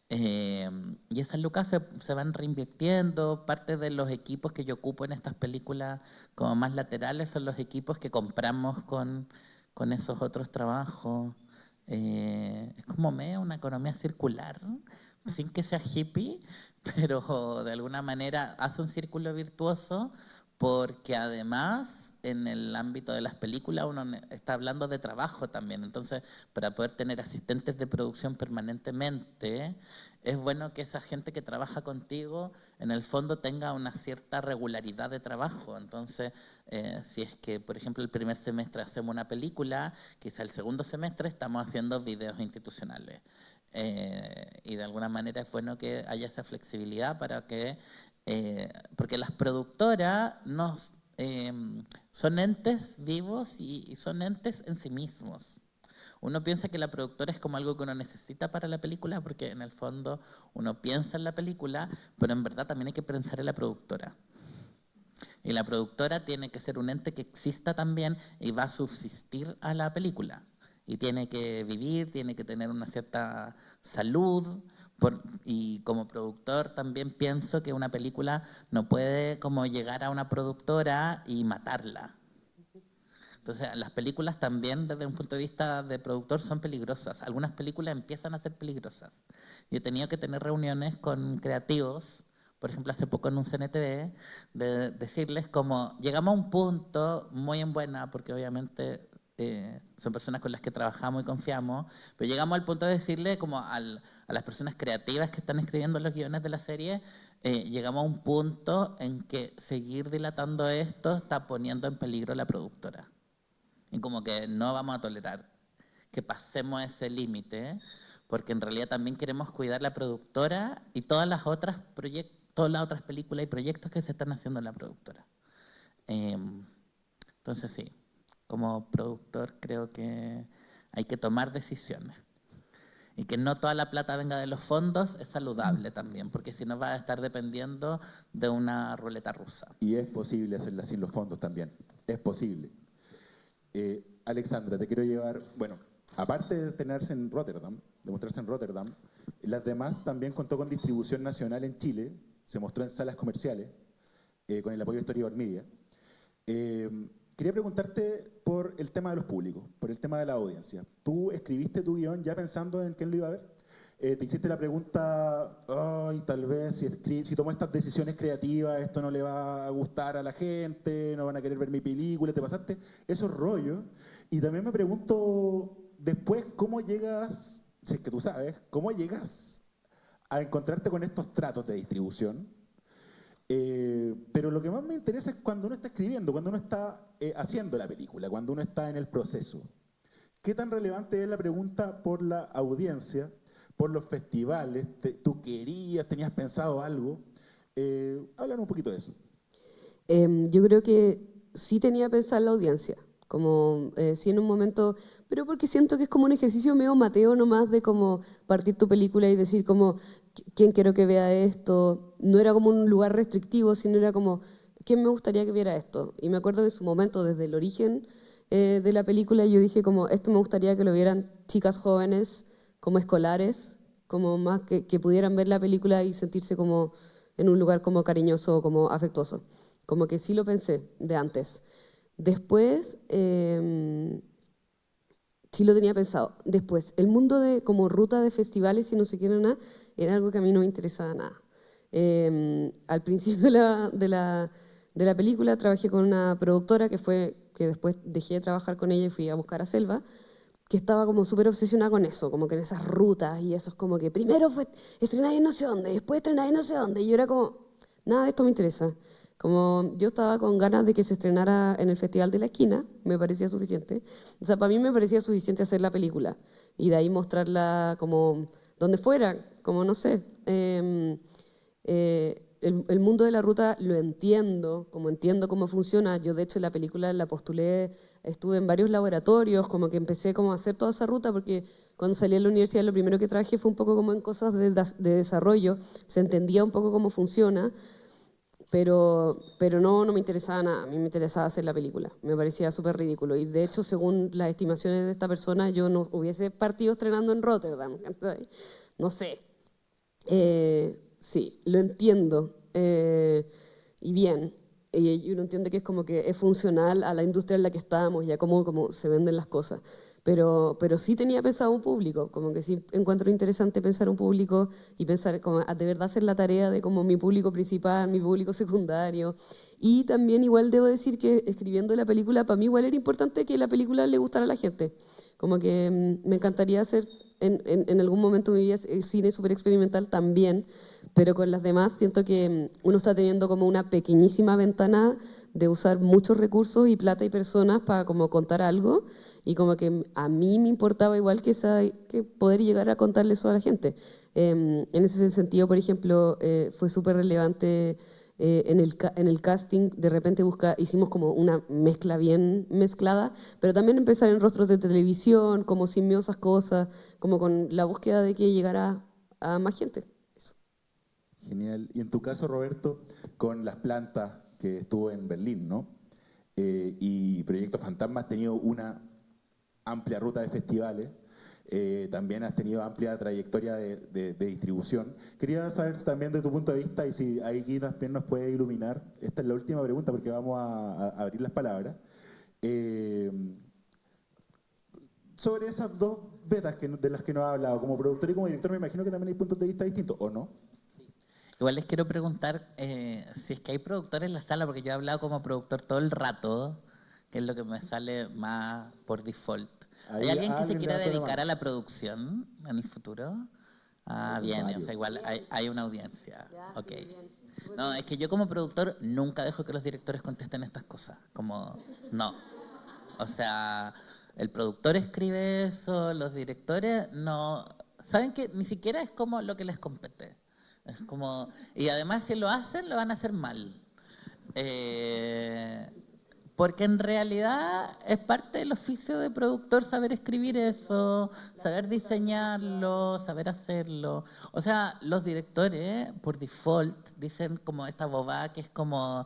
Y esas lucas se van reinvirtiendo. Parte de los equipos que yo ocupo en estas películas como más laterales son los equipos que compramos con esos otros trabajos. Es como una economía circular, sin que sea hippie, pero de alguna manera hace un círculo virtuoso, porque además en el ámbito de las películas uno está hablando de trabajo también. Entonces, para poder tener asistentes de producción permanentemente, es bueno que esa gente que trabaja contigo, en el fondo, tenga una cierta regularidad de trabajo. Entonces, si es que, por ejemplo, el primer semestre hacemos una película, quizá el segundo semestre estamos haciendo videos institucionales. Y de alguna manera es bueno que haya esa flexibilidad para que, porque las productoras son entes vivos y son entes en sí mismos. Uno piensa que la productora es como algo que uno necesita para la película, porque en el fondo uno piensa en la película, pero en verdad también hay que pensar en la productora. Y la productora tiene que ser un ente que exista también y va a subsistir a la película. Y tiene que vivir, tiene que tener una cierta salud. Y como productor también pienso que una película no puede como llegar a una productora y matarla. Entonces, las películas también, desde un punto de vista de productor, son peligrosas. Algunas películas empiezan a ser peligrosas. Yo he tenido que tener reuniones con creativos, por ejemplo, hace poco en un CNTV, de decirles como, llegamos a un punto muy en buena, porque obviamente son personas con las que trabajamos y confiamos, pero llegamos al punto de decirle como a las personas creativas que están escribiendo los guiones de la serie, llegamos a un punto en que seguir dilatando esto está poniendo en peligro a la productora. Y como que no vamos a tolerar que pasemos ese límite, porque en realidad también queremos cuidar la productora y todas las otras películas y proyectos que se están haciendo en la productora. Entonces sí, como productor creo que hay que tomar decisiones. Y que no toda la plata venga de los fondos es saludable también, porque si no va a estar dependiendo de una ruleta rusa. Y es posible hacerla sin los fondos también, es posible. Alexandra, te quiero llevar, bueno, aparte de estrenarse en Rotterdam, de mostrarse en Rotterdam, las demás también contó con distribución nacional en Chile, se mostró en salas comerciales, con el apoyo de Storyboard Media. Quería preguntarte por el tema de los públicos, por el tema de la audiencia. ¿Tú escribiste tu guión ya pensando en quién lo iba a ver? Te hiciste la pregunta, ay, tal vez si tomo estas decisiones creativas, esto no le va a gustar a la gente, no van a querer ver mi película, te pasaste esos rollos. Y también me pregunto después cómo llegas, si es que tú sabes, cómo llegas a encontrarte con estos tratos de distribución. Pero lo que más me interesa es cuando uno está escribiendo, cuando uno está haciendo la película, cuando uno está en el proceso. ¿Qué tan relevante es la pregunta por la audiencia, por los festivales? ¿Tú tenías pensado algo? Háblanos un poquito de eso. Yo creo que sí tenía pensado en la audiencia, como sí en un momento, pero porque siento que es como un ejercicio medio Mateo nomás de como partir tu película y decir como, ¿quién quiero que vea esto? No era como un lugar restrictivo, sino era como, ¿quién me gustaría que viera esto? Y me acuerdo de su momento, desde el origen de la película, yo dije como, esto me gustaría que lo vieran chicas jóvenes, como escolares, como más que pudieran ver la película y sentirse como en un lugar como cariñoso, como afectuoso. Como que sí lo pensé de antes. Después, sí lo tenía pensado. Después, el mundo de como ruta de festivales y no sé qué nada, era algo que a mí no me interesaba nada. Al principio de la película trabajé con una productora que después dejé de trabajar con ella y fui a buscar a Selva, que estaba como súper obsesionada con eso, como que en esas rutas y eso es como que primero fue estrenar en no sé dónde, después estrenar en no sé dónde, y yo era como, nada de esto me interesa. Como yo estaba con ganas de que se estrenara en el Festival de la Esquina, me parecía suficiente. O sea, para mí me parecía suficiente hacer la película y de ahí mostrarla como donde fuera, como no sé. El mundo de la ruta lo entiendo cómo funciona. Yo de hecho la película la postulé, estuve en varios laboratorios, como que empecé como a hacer toda esa ruta porque cuando salí de la universidad lo primero que trabajé fue un poco como en cosas de desarrollo, se entendía un poco cómo funciona. Pero no me interesaba nada, a mí me interesaba hacer la película, me parecía súper ridículo. Y de hecho, según las estimaciones de esta persona, yo no hubiese partido estrenando en Rotterdam, no sé. Sí, lo entiendo. Y bien, y uno entiende que es como que es funcional a la industria en la que estamos y a cómo se venden las cosas. Pero sí tenía pensado un público, como que sí encuentro interesante pensar un público y pensar como de verdad hacer la tarea de como mi público principal, mi público secundario. Y también igual debo decir que escribiendo la película, para mí igual era importante que la película le gustara a la gente. Como que me encantaría hacer en algún momento de mi vida cine súper experimental también, pero con las demás siento que uno está teniendo como una pequeñísima ventana de usar muchos recursos y plata y personas para como contar algo y como que a mí me importaba igual que poder llegar a contarle eso a la gente. En ese sentido, por ejemplo, fue súper relevante en el casting, de repente hicimos como una mezcla bien mezclada, pero también empezar en rostros de televisión, como simiosas cosas, como con la búsqueda de que llegara a más gente. Eso. Genial. Y en tu caso, Roberto, con Las Plantas, que estuvo en Berlín, ¿no? Y Proyecto Fantasma, has tenido una amplia ruta de festivales. También has tenido amplia trayectoria de distribución. Quería saber también de tu punto de vista y si aquí también nos puede iluminar. Esta es la última pregunta porque vamos a abrir las palabras. Sobre esas dos vetas de las que nos ha hablado, como productor y como director, me imagino que también hay puntos de vista distintos, ¿o no? Igual les quiero preguntar si es que hay productores en la sala, porque yo he hablado como productor todo el rato, que es lo que me sale más por default. ¿Hay Ahí alguien que se alguien quiera levanta la dedicar mano. a la producción en el futuro? Ah, Son viene, o varios. sea, igual hay una audiencia. Ya, Ok. sí, bien. No, es que yo como productor nunca dejo que los directores contesten estas cosas. Como, no. O sea, el productor escribe eso, los directores no. ¿Saben qué? Ni siquiera es como lo que les compete. Es como. Y además, si lo hacen, lo van a hacer mal. Eh, Porque en realidad es parte del oficio de productor saber escribir eso, saber diseñarlo, saber hacerlo. O sea, los directores, por default, dicen como esta bobada que es como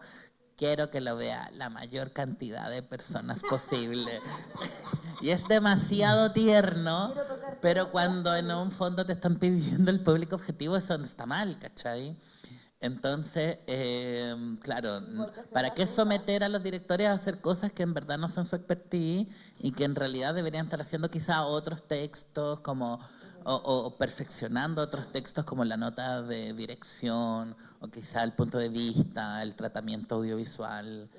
quiero que lo vea la mayor cantidad de personas posible. Y es demasiado tierno, pero cuando en un fondo te están pidiendo el público objetivo, eso no está mal, ¿cachai? Entonces, claro, ¿para qué someter a los directores a hacer cosas que en verdad no son su expertise y que en realidad deberían estar haciendo quizá otros textos como o perfeccionando otros textos como la nota de dirección o quizá el punto de vista, el tratamiento audiovisual?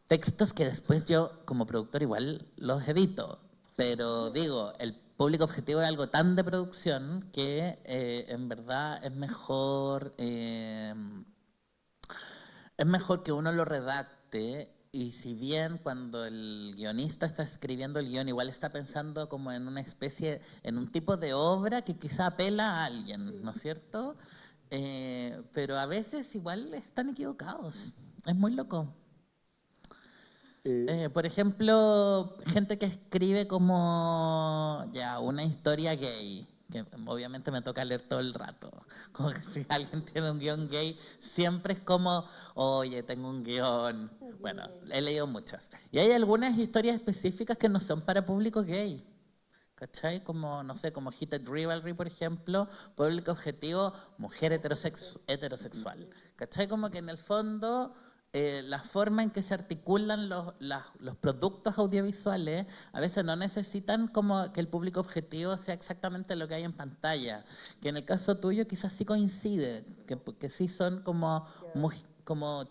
Textos que después yo como productor igual los edito, pero digo, el público objetivo es algo tan de producción que en verdad es mejor que uno lo redacte y si bien cuando el guionista está escribiendo el guión igual está pensando como en una especie, en un tipo de obra que quizá apela a alguien, ¿no es cierto? Pero a veces igual están equivocados, es muy loco. Eh, Por ejemplo, gente que escribe como ya una historia gay, que obviamente me toca leer todo el rato. Como que si alguien tiene un guión gay, siempre es como, oye, tengo un guión. Bueno, he leído muchas. Y hay algunas historias específicas que no son para público gay. ¿Cachai? Como, no sé, como Heated Rivalry, por ejemplo, público objetivo, mujer heterosexual. ¿Cachai? Como que en el fondo la forma en que se articulan los productos audiovisuales a veces no necesitan como que el público objetivo sea exactamente lo que hay en pantalla. Que en el caso tuyo quizás sí coincide, que sí son como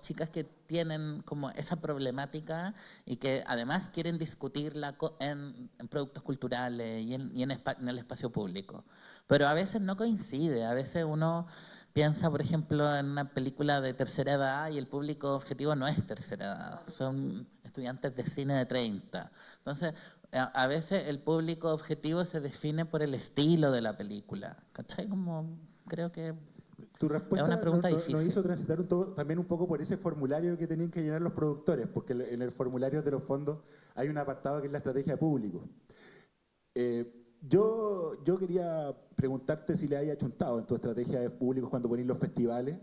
chicas que tienen como esa problemática y que además quieren discutirla en productos culturales y en el espacio público. Pero a veces no coincide, a veces uno piensa, por ejemplo, en una película de tercera edad y el público objetivo no es tercera edad, son estudiantes de cine de 30. Entonces, a veces el público objetivo se define por el estilo de la película. ¿Cachai? Como creo que Tu es una respuesta pregunta nos difícil. hizo transitar también un poco por ese formulario que tenían que llenar los productores, porque en el formulario de los fondos hay un apartado que es la estrategia de público. Yo quería preguntarte si le hayas achuntado en tu estrategia de públicos cuando ponís los festivales,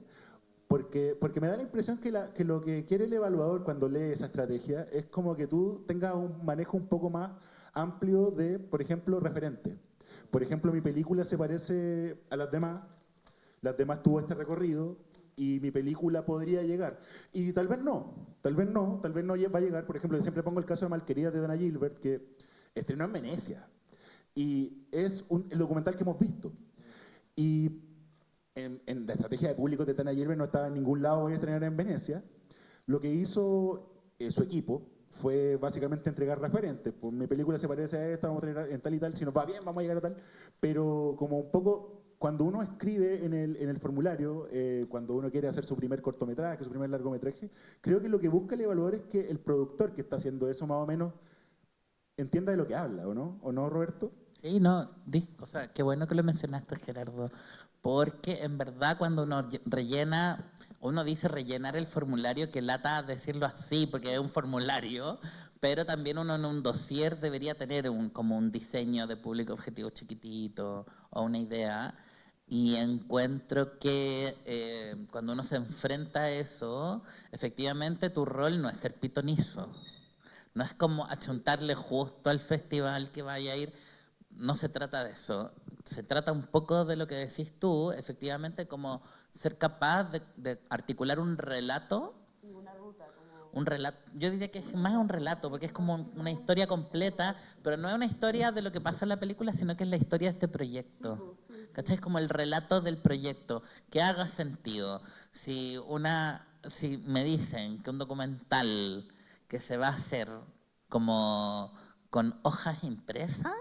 porque me da la impresión que lo que quiere el evaluador cuando lee esa estrategia es como que tú tengas un manejo un poco más amplio de, por ejemplo, referentes. Por ejemplo, mi película se parece a las demás tuvo este recorrido, y mi película podría llegar. Y tal vez no, tal vez no, tal vez no va a llegar. Por ejemplo, yo siempre pongo el caso de Malquerida de Dana Gilbert, que estrenó en Venecia. Y es el documental que hemos visto. Y en la estrategia de público de Dana Gilbert no estaba en ningún lado, voy a estrenar en Venecia. Lo que hizo su equipo fue básicamente entregar referentes. Pues mi película se parece a esta, vamos a tener en tal y tal, si nos va bien vamos a llegar a tal. Pero como un poco, cuando uno escribe en el formulario, cuando uno quiere hacer su primer cortometraje, su primer largometraje, creo que lo que busca el evaluador es que el productor que está haciendo eso más o menos entienda de lo que habla, ¿o no? ¿O no, Roberto? Sí, no, o sea, qué bueno que lo mencionaste, Gerardo, porque en verdad cuando uno rellena, uno dice rellenar el formulario, que lata decirlo así, porque es un formulario, pero también uno en un dossier debería tener como un diseño de público objetivo chiquitito o una idea, y encuentro que cuando uno se enfrenta a eso, efectivamente tu rol no es ser pitonizo, no es como achuntarle justo al festival que vaya a ir. No se trata de eso, se trata un poco de lo que decís tú, efectivamente, como ser capaz de articular un relato. Sí, una ruta, como... Un relato, yo diría que es más un relato, porque es como una historia completa, pero no es una historia de lo que pasa en la película, sino que es la historia de este proyecto. Sí, sí. ¿Cachai? Es como el relato del proyecto, que haga sentido. Si me dicen que un documental que se va a hacer como con hojas impresas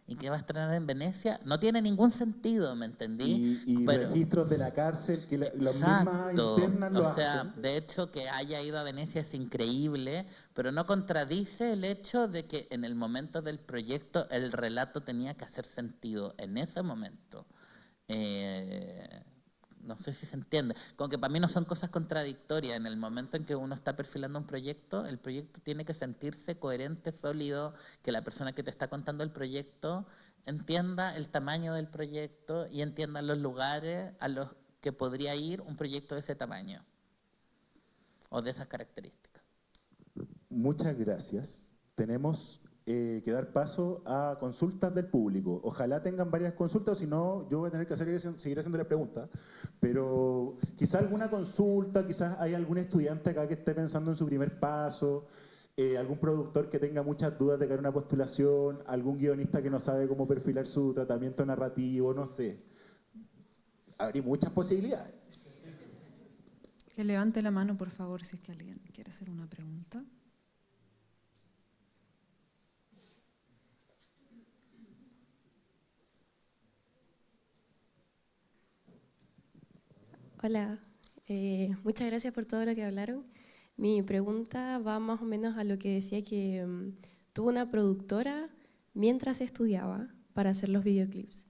y que va a estrenar en Venecia, no tiene ningún sentido, ¿me entendí? Y Pero, registros de la cárcel que las mismas exacto, internas o lo sea, hacen. de hecho que haya ido a Venecia es increíble, pero no contradice el hecho de que en el momento del proyecto el relato tenía que hacer sentido en ese momento. Eh, no sé si se entiende, como que para mí no son cosas contradictorias. En el momento en que uno está perfilando un proyecto, el proyecto tiene que sentirse coherente, sólido, que la persona que te está contando el proyecto entienda el tamaño del proyecto y entienda los lugares a los que podría ir un proyecto de ese tamaño o de esas características. Muchas gracias. Tenemos que dar paso a consultas del público. Ojalá tengan varias consultas, si no, yo voy a tener que seguir haciéndole preguntas. Pero quizá alguna consulta, quizás hay algún estudiante acá que esté pensando en su primer paso, algún productor que tenga muchas dudas de cara a una postulación, algún guionista que no sabe cómo perfilar su tratamiento narrativo, no sé. Habría muchas posibilidades. Que levante la mano, por favor, si es que alguien quiere hacer una pregunta. Hola, muchas gracias por todo lo que hablaron. Mi pregunta va más o menos a lo que decía que tuvo una productora mientras estudiaba para hacer los videoclips.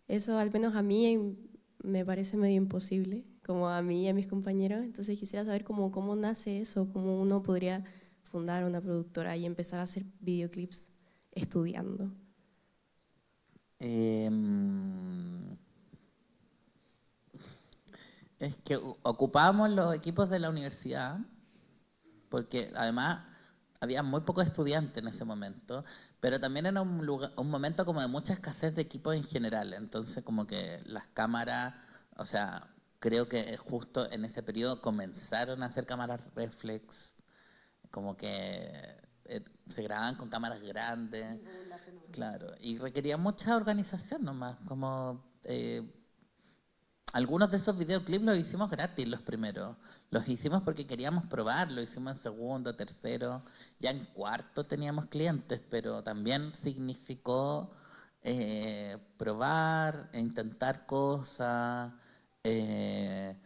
Eso al menos a mí me parece medio imposible, como a mí y a mis compañeros. Entonces quisiera saber cómo nace eso, cómo uno podría fundar una productora y empezar a hacer videoclips estudiando. Es que ocupábamos los equipos de la universidad, porque además había muy pocos estudiantes en ese momento, pero también era un momento como de mucha escasez de equipos en general. Entonces como que las cámaras, o sea, creo que justo en ese periodo comenzaron a hacer cámaras reflex, como que se grababan con cámaras grandes, claro, y requería mucha organización nomás, como... algunos de esos videoclips los hicimos gratis, los primeros. Los hicimos porque queríamos probar, lo hicimos en segundo, tercero, ya en cuarto teníamos clientes, pero también significó probar, intentar cosas. eh,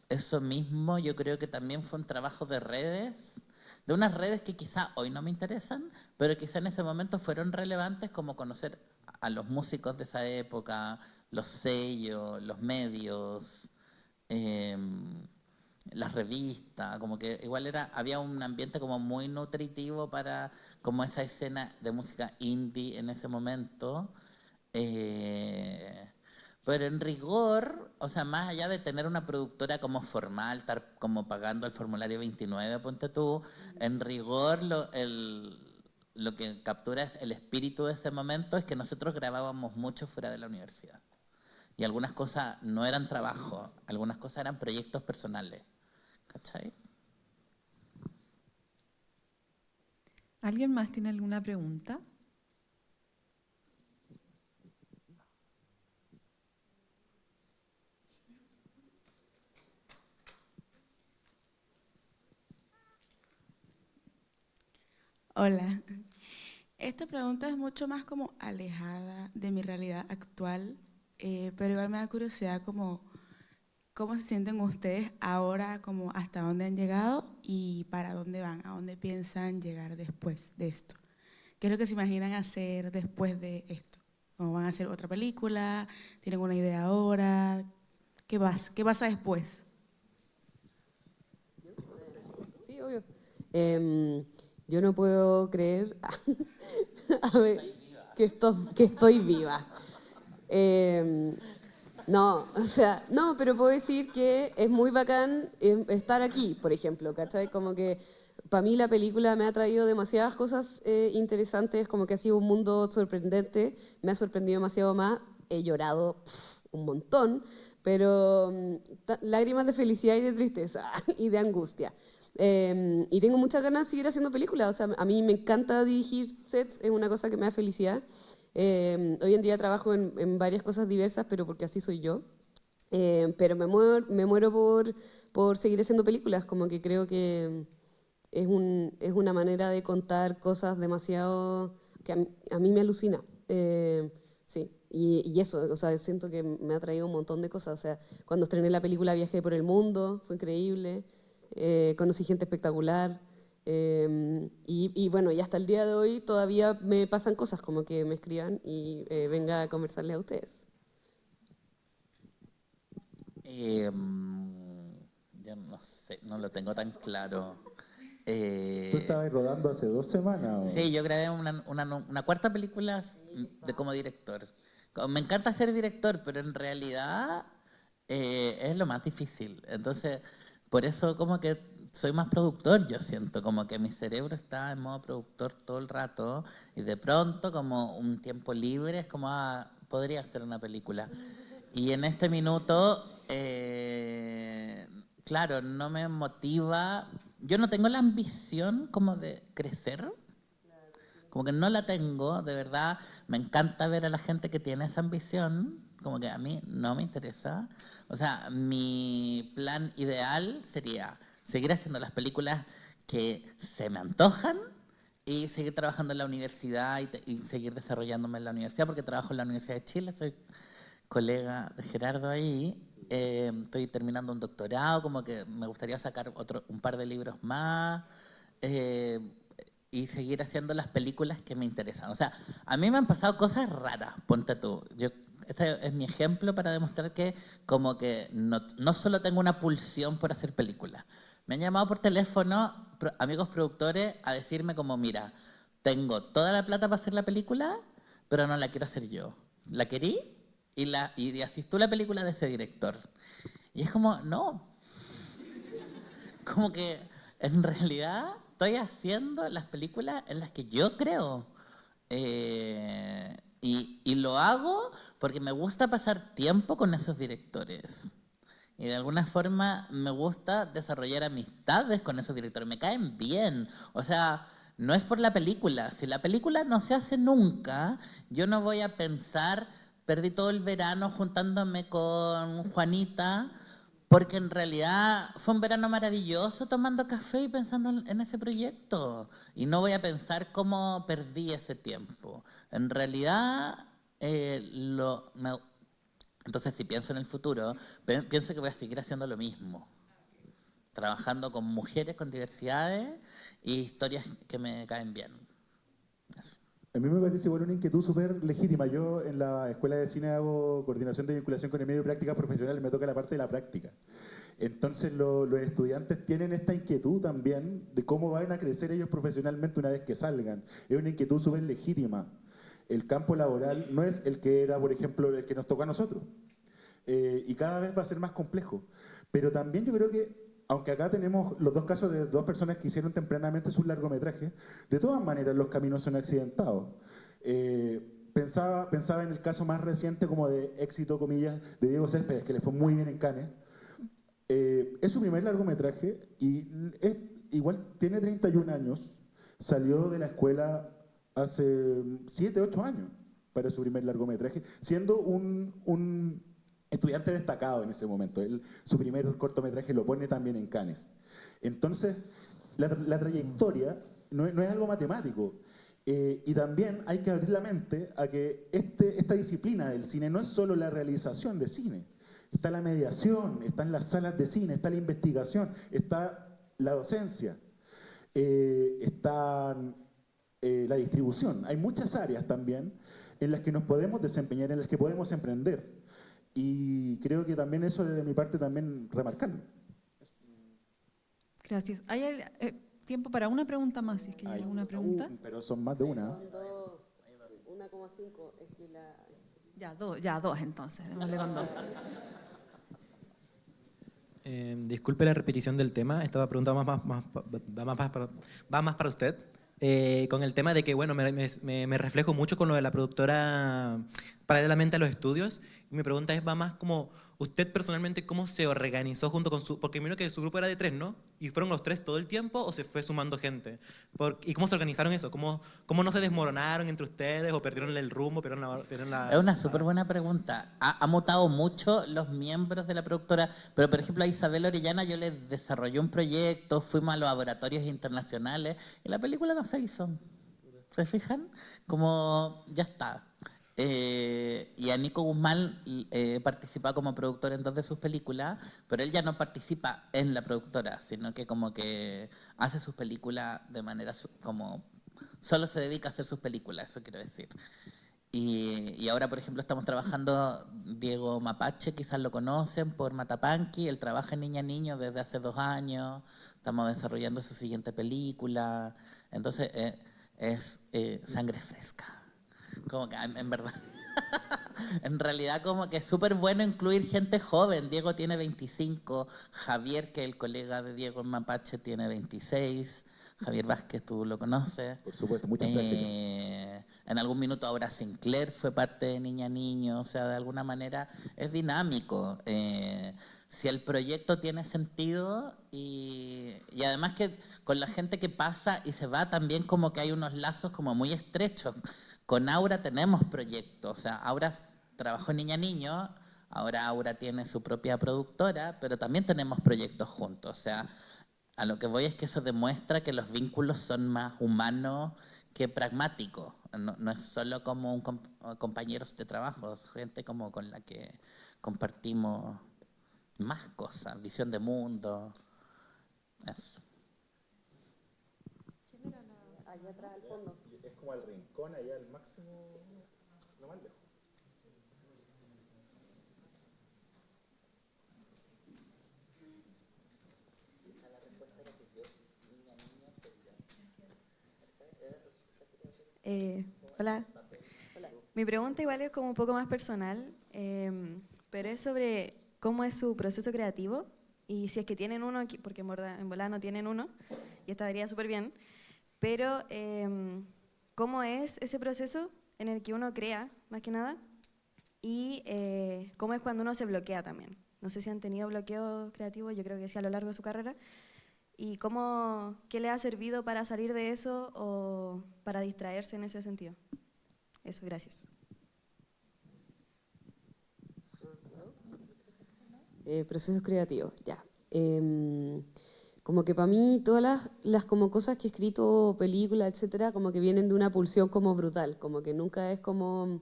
Eso mismo yo creo que también fue un trabajo de redes, de unas redes que quizá hoy no me interesan, pero quizá en ese momento fueron relevantes, como conocer a los músicos de esa época, los sellos, los medios, eh, las revistas, como que igual había un ambiente como muy nutritivo para como esa escena de música indie en ese momento. Eh, pero en rigor, o sea, más allá de tener una productora como formal, estar como pagando el formulario 29, ponte tú, en rigor lo que captura es el espíritu de ese momento, es que nosotros grabábamos mucho fuera de la universidad. Y algunas cosas no eran trabajo, algunas cosas eran proyectos personales. ¿Cachai? ¿Alguien más tiene alguna pregunta? Hola. Esta pregunta es mucho más como alejada de mi realidad actual, pero igual me da curiosidad como cómo se sienten ustedes ahora, como hasta dónde han llegado y para dónde van, a dónde piensan llegar después de esto. ¿Qué es lo que se imaginan hacer después de esto? ¿O van a hacer otra película? ¿Tienen una idea ahora? ¿Qué pasa después? Sí, obvio. Yo no puedo creer a ver, que estoy viva. No, o sea, no, pero puedo decir que es muy bacán estar aquí, por ejemplo, ¿cachai? Como que para mí la película me ha traído demasiadas cosas interesantes, como que ha sido un mundo sorprendente, me ha sorprendido demasiado más, he llorado un montón, pero lágrimas de felicidad y de tristeza y de angustia. Y tengo muchas ganas de seguir haciendo películas, o sea, a mí me encanta dirigir sets, es una cosa que me da felicidad. Hoy en día trabajo en varias cosas diversas, pero porque así soy yo. Pero me muero por seguir haciendo películas, como que creo que es una manera de contar cosas demasiado que a mí me alucina. Sí, y eso, o sea, siento que me ha traído un montón de cosas. O sea, cuando estrené la película viajé por el mundo, fue increíble, conocí gente espectacular. Y bueno, y hasta el día de hoy todavía me pasan cosas como que me escriban y venga a conversarles a ustedes. Yo no sé, no lo tengo tan claro. ¿Tú estabas rodando hace 2 semanas? Sí, yo grabé una cuarta película como director. Me encanta ser director, pero en realidad es lo más difícil. Entonces, por eso como que soy más productor, yo siento, como que mi cerebro está en modo productor todo el rato y de pronto como un tiempo libre es como, podría hacer una película. Y en este minuto, claro, no me motiva, yo no tengo la ambición como de crecer, como que no la tengo, de verdad, me encanta ver a la gente que tiene esa ambición, como que a mí no me interesa. O sea, mi plan ideal sería seguir haciendo las películas que se me antojan y seguir trabajando en la universidad y seguir desarrollándome en la universidad, porque trabajo en la Universidad de Chile, soy colega de Gerardo ahí. Estoy terminando un doctorado, como que me gustaría sacar un par de libros más eh, y seguir haciendo las películas que me interesan. O sea, a mí me han pasado cosas raras, ponte tú. Este es mi ejemplo para demostrar que como que no solo tengo una pulsión por hacer películas. Me han llamado por teléfono amigos productores a decirme como, mira, tengo toda la plata para hacer la película, pero no la quiero hacer yo. ¿La querí? Y asistió la película de ese director. Y es como, no. Como que en realidad estoy haciendo las películas en las que yo creo. Y lo hago porque me gusta pasar tiempo con esos directores. Y de alguna forma me gusta desarrollar amistades con esos directores. Me caen bien. O sea, no es por la película. Si la película no se hace nunca, yo no voy a pensar, perdí todo el verano juntándome con Juanita, porque en realidad fue un verano maravilloso tomando café y pensando en ese proyecto. Y no voy a pensar cómo perdí ese tiempo. En realidad, entonces, si pienso en el futuro, pienso que voy a seguir haciendo lo mismo, trabajando con mujeres con diversidades y historias que me caen bien. Eso. A mí me parece igual una inquietud súper legítima. Yo en la Escuela de Cine hago coordinación de vinculación con el medio y prácticas profesionales, me toca la parte de la práctica. Entonces los estudiantes tienen esta inquietud también de cómo van a crecer ellos profesionalmente una vez que salgan. Es una inquietud súper legítima. El campo laboral no es el que era, por ejemplo, el que nos tocó a nosotros. Y cada vez va a ser más complejo. Pero también yo creo que, aunque acá tenemos los dos casos de dos personas que hicieron tempranamente sus largometrajes, de todas maneras los caminos son accidentados. pensaba en el caso más reciente como de éxito, comillas, de Diego Céspedes, que le fue muy bien en Cannes. Es su primer largometraje y igual tiene 31 años, salió de la escuela hace 7, 8 años para su primer largometraje, siendo un estudiante destacado en ese momento. Su primer cortometraje lo pone también en Cannes. Entonces, la trayectoria no es algo matemático. Y también hay que abrir la mente a que esta disciplina del cine no es solo la realización de cine. Está la mediación, están las salas de cine, está la investigación, está la docencia, está la distribución. Hay muchas áreas también en las que nos podemos desempeñar, en las que podemos emprender. Y creo que también eso desde mi parte también remarcarlo. Gracias. ¿Hay tiempo para una pregunta más, si es que hay alguna pregunta? Pero son más de una. 1,5 es que la... Ya dos entonces, démosle con 2. Disculpe la repetición del tema, esta pregunta va más para usted. Con el tema de que, bueno, me reflejo mucho con lo de la productora paralelamente a los estudios. Y mi pregunta va más como, usted personalmente, ¿cómo se organizó junto con porque me imagino que su grupo era de 3, ¿no? ¿Y fueron los 3 todo el tiempo o se fue sumando gente? ¿Y cómo se organizaron eso? ¿Cómo no se desmoronaron entre ustedes o perdieron el rumbo, perdieron la... Es una súper buena pregunta. Ha mutado mucho los miembros de la productora, pero por ejemplo a Isabel Orellana yo le desarrollé un proyecto, fuimos a los laboratorios internacionales y la película no se hizo. ¿Se fijan? Como ya está. Y a Nico Guzmán participa como productor en 2 de sus películas, pero él ya no participa en la productora, sino que como que hace sus películas de manera como... Solo se dedica a hacer sus películas, eso quiero decir. Y ahora, por ejemplo, estamos trabajando, Diego Mapache, quizás lo conocen, por Matapanqui, él trabaja en Niña Niño desde hace 2 años, estamos desarrollando su siguiente película, entonces es sangre fresca. Como que en verdad, en realidad como que es súper bueno incluir gente joven. Diego tiene 25, Javier, que es el colega de Diego en Mapache, tiene 26, Javier Vázquez, tú lo conoces. Por supuesto, muchas prácticas. En algún minuto ahora Sinclair fue parte de Niña Niño, o sea, de alguna manera es dinámico. Si el proyecto tiene sentido y además que con la gente que pasa y se va también como que hay unos lazos como muy estrechos. Con Aura tenemos proyectos, o sea, Aura trabajó en Niña Niño, ahora Aura tiene su propia productora, pero también tenemos proyectos juntos, o sea, a lo que voy es que eso demuestra que los vínculos son más humanos que pragmáticos, no es solo como compañeros de trabajo, es gente como con la que compartimos más cosas, visión de mundo, eso. Allá atrás al fondo. Es como al rincón, allá al máximo, no más lejos. Hola. Mi pregunta igual es como un poco más personal, pero es sobre cómo es su proceso creativo y si es que tienen uno, porque en volada no tienen uno y estaría súper bien, pero cómo es ese proceso en el que uno crea, más que nada, y cómo es cuando uno se bloquea también. No sé si han tenido bloqueo creativo, yo creo que sí a lo largo de su carrera. ¿Y qué le ha servido para salir de eso o para distraerse en ese sentido? Eso, gracias. Procesos creativos, ya. Como que para mí todas las como cosas que he escrito, películas, etcétera, como que vienen de una pulsión como brutal, como que nunca es como,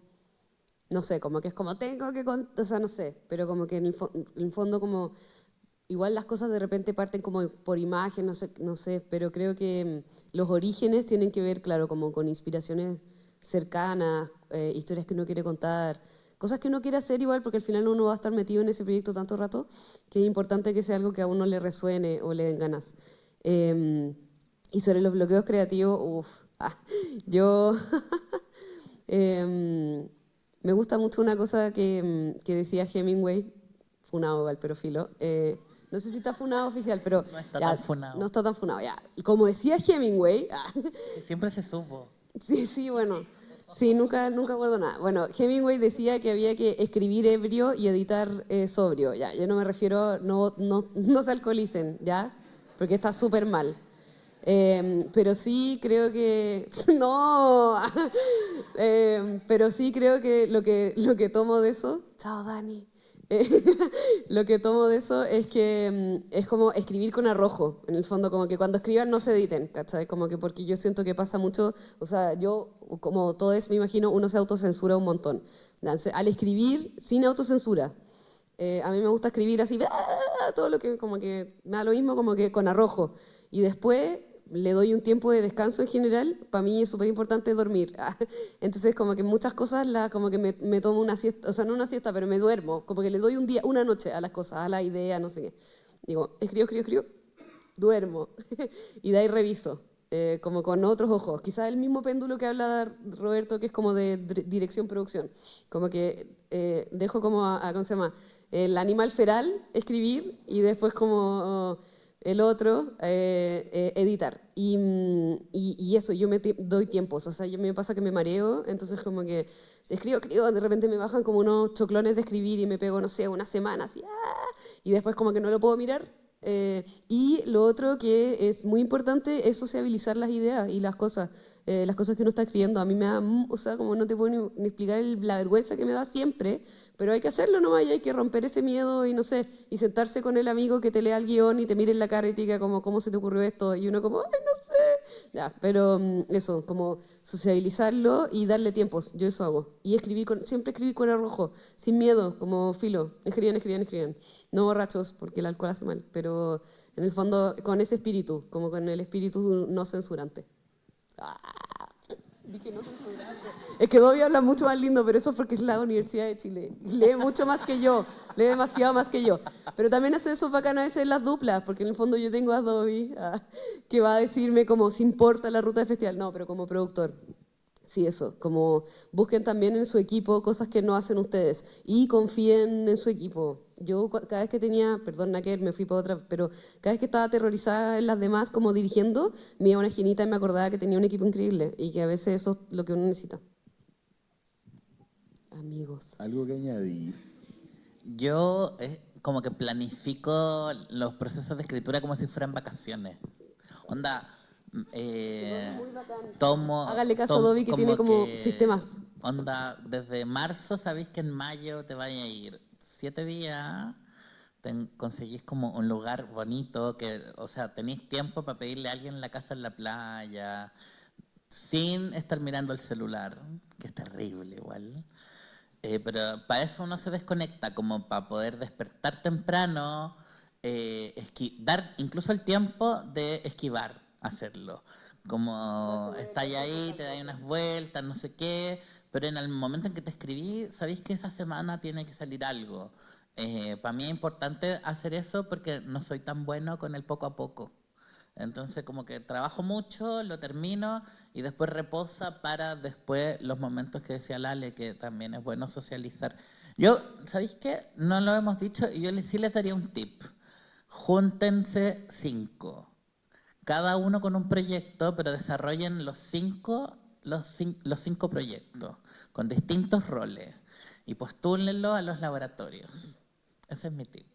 no sé, como que es como tengo que, o sea, no sé, pero como que en el fondo como, igual las cosas de repente parten como por imagen, no sé, pero creo que los orígenes tienen que ver, claro, como con inspiraciones cercanas, historias que uno quiere contar, cosas que uno quiere hacer igual, porque al final uno va a estar metido en ese proyecto tanto rato, que es importante que sea algo que a uno le resuene o le den ganas. Y sobre los bloqueos creativos, yo me gusta mucho una cosa que decía Hemingway, funado igual, pero filo. No sé si está funado oficial, pero No está ya, tan funado. no está tan funado, ya. Como decía Hemingway, Siempre se supo. sí, bueno. Sí, nunca guardo nada. Bueno, Hemingway decía que había que escribir ebrio y editar sobrio. Ya, yo no me refiero, no se alcoholicen, ¿ya? Porque está súper mal. Pero sí creo que... No. Pero sí creo que lo que tomo de eso... Chao, Dani. Eh, lo que tomo de eso es que es como escribir con arrojo, en el fondo, como que cuando escriban no se editen, ¿cachai? Como que porque yo siento que pasa mucho, o sea, yo, como todos me imagino, uno se autocensura un montón. Entonces, al escribir sin autocensura, a mí me gusta escribir así, todo lo que como que me da lo mismo, como que con arrojo. Y después le doy un tiempo de descanso en general. Para mí es súper importante dormir. Entonces, como que muchas cosas, como que me tomo una siesta, o sea, no una siesta, pero me duermo. Como que le doy un día, una noche a las cosas, a la idea, no sé qué. Digo, escribo, duermo. Y de ahí reviso. Como con otros ojos. Quizás el mismo péndulo que habla Roberto, que es como de dirección-producción. Como que dejo como ¿cómo se llama? El animal feral, escribir, y después como el otro, editar. Y eso, yo me doy tiempos. O sea, yo me pasa que me mareo, entonces como que escribo, de repente me bajan como unos choclones de escribir y me pego, no sé, una semana así, y después como que no lo puedo mirar. Y lo otro que es muy importante es sociabilizar las ideas y las cosas que uno está escribiendo. A mí me da, o sea, como no te puedo ni explicar la vergüenza que me da siempre, pero hay que hacerlo nomás y hay que romper ese miedo y no sé, y sentarse con el amigo que te lea el guión y te mire en la cara y te diga como, ¿cómo se te ocurrió esto? Y uno como, ay, no sé. Ya, pero eso, como sociabilizarlo y darle tiempos, yo eso hago. Y siempre escribir con arrojo, sin miedo, como filo, escriban. No borrachos, porque el alcohol hace mal, pero en el fondo con ese espíritu, como con el espíritu no censurante. Dije no censurante. Es que Dobby habla mucho más lindo, pero eso es porque es la Universidad de Chile. Y lee mucho más que yo, lee demasiado más que yo. Pero también hace eso bacán a veces en las duplas, porque en el fondo yo tengo a Dobby, que va a decirme como si importa la ruta de festival. No, pero como productor. Sí, eso, como busquen también en su equipo cosas que no hacen ustedes y confíen en su equipo. Yo cada vez que tenía, perdón, Naker, me fui para otra, pero cada vez que estaba aterrorizada en las demás como dirigiendo, me iba a una esquinita y me acordaba que tenía un equipo increíble y que a veces eso es lo que uno necesita. Amigos. ¿Algo que añadir? Yo como que planifico los procesos de escritura como si fueran vacaciones. Onda, Hágale caso a Dobby que tiene como sistemas. Onda, desde marzo sabéis que en mayo te vaya a ir 7 días, conseguís como un lugar bonito, o sea, tenéis tiempo para pedirle a alguien la casa en la playa, sin estar mirando el celular, que es terrible igual. Pero para eso uno se desconecta, como para poder despertar temprano, dar incluso el tiempo de esquivar, hacerlo. Como estáis ahí, te dais unas vueltas, no sé qué, pero en el momento en que te escribí, sabéis que esa semana tiene que salir algo. Para mí es importante hacer eso porque no soy tan bueno con el poco a poco. Entonces como que trabajo mucho, lo termino y después reposa para después los momentos que decía Lale, que también es bueno socializar. Yo, ¿sabéis qué? No lo hemos dicho y yo sí les daría un tip. Júntense 5. Cada uno con un proyecto, pero desarrollen los cinco proyectos con distintos roles y postúlenlo a los laboratorios. Ese es mi tip.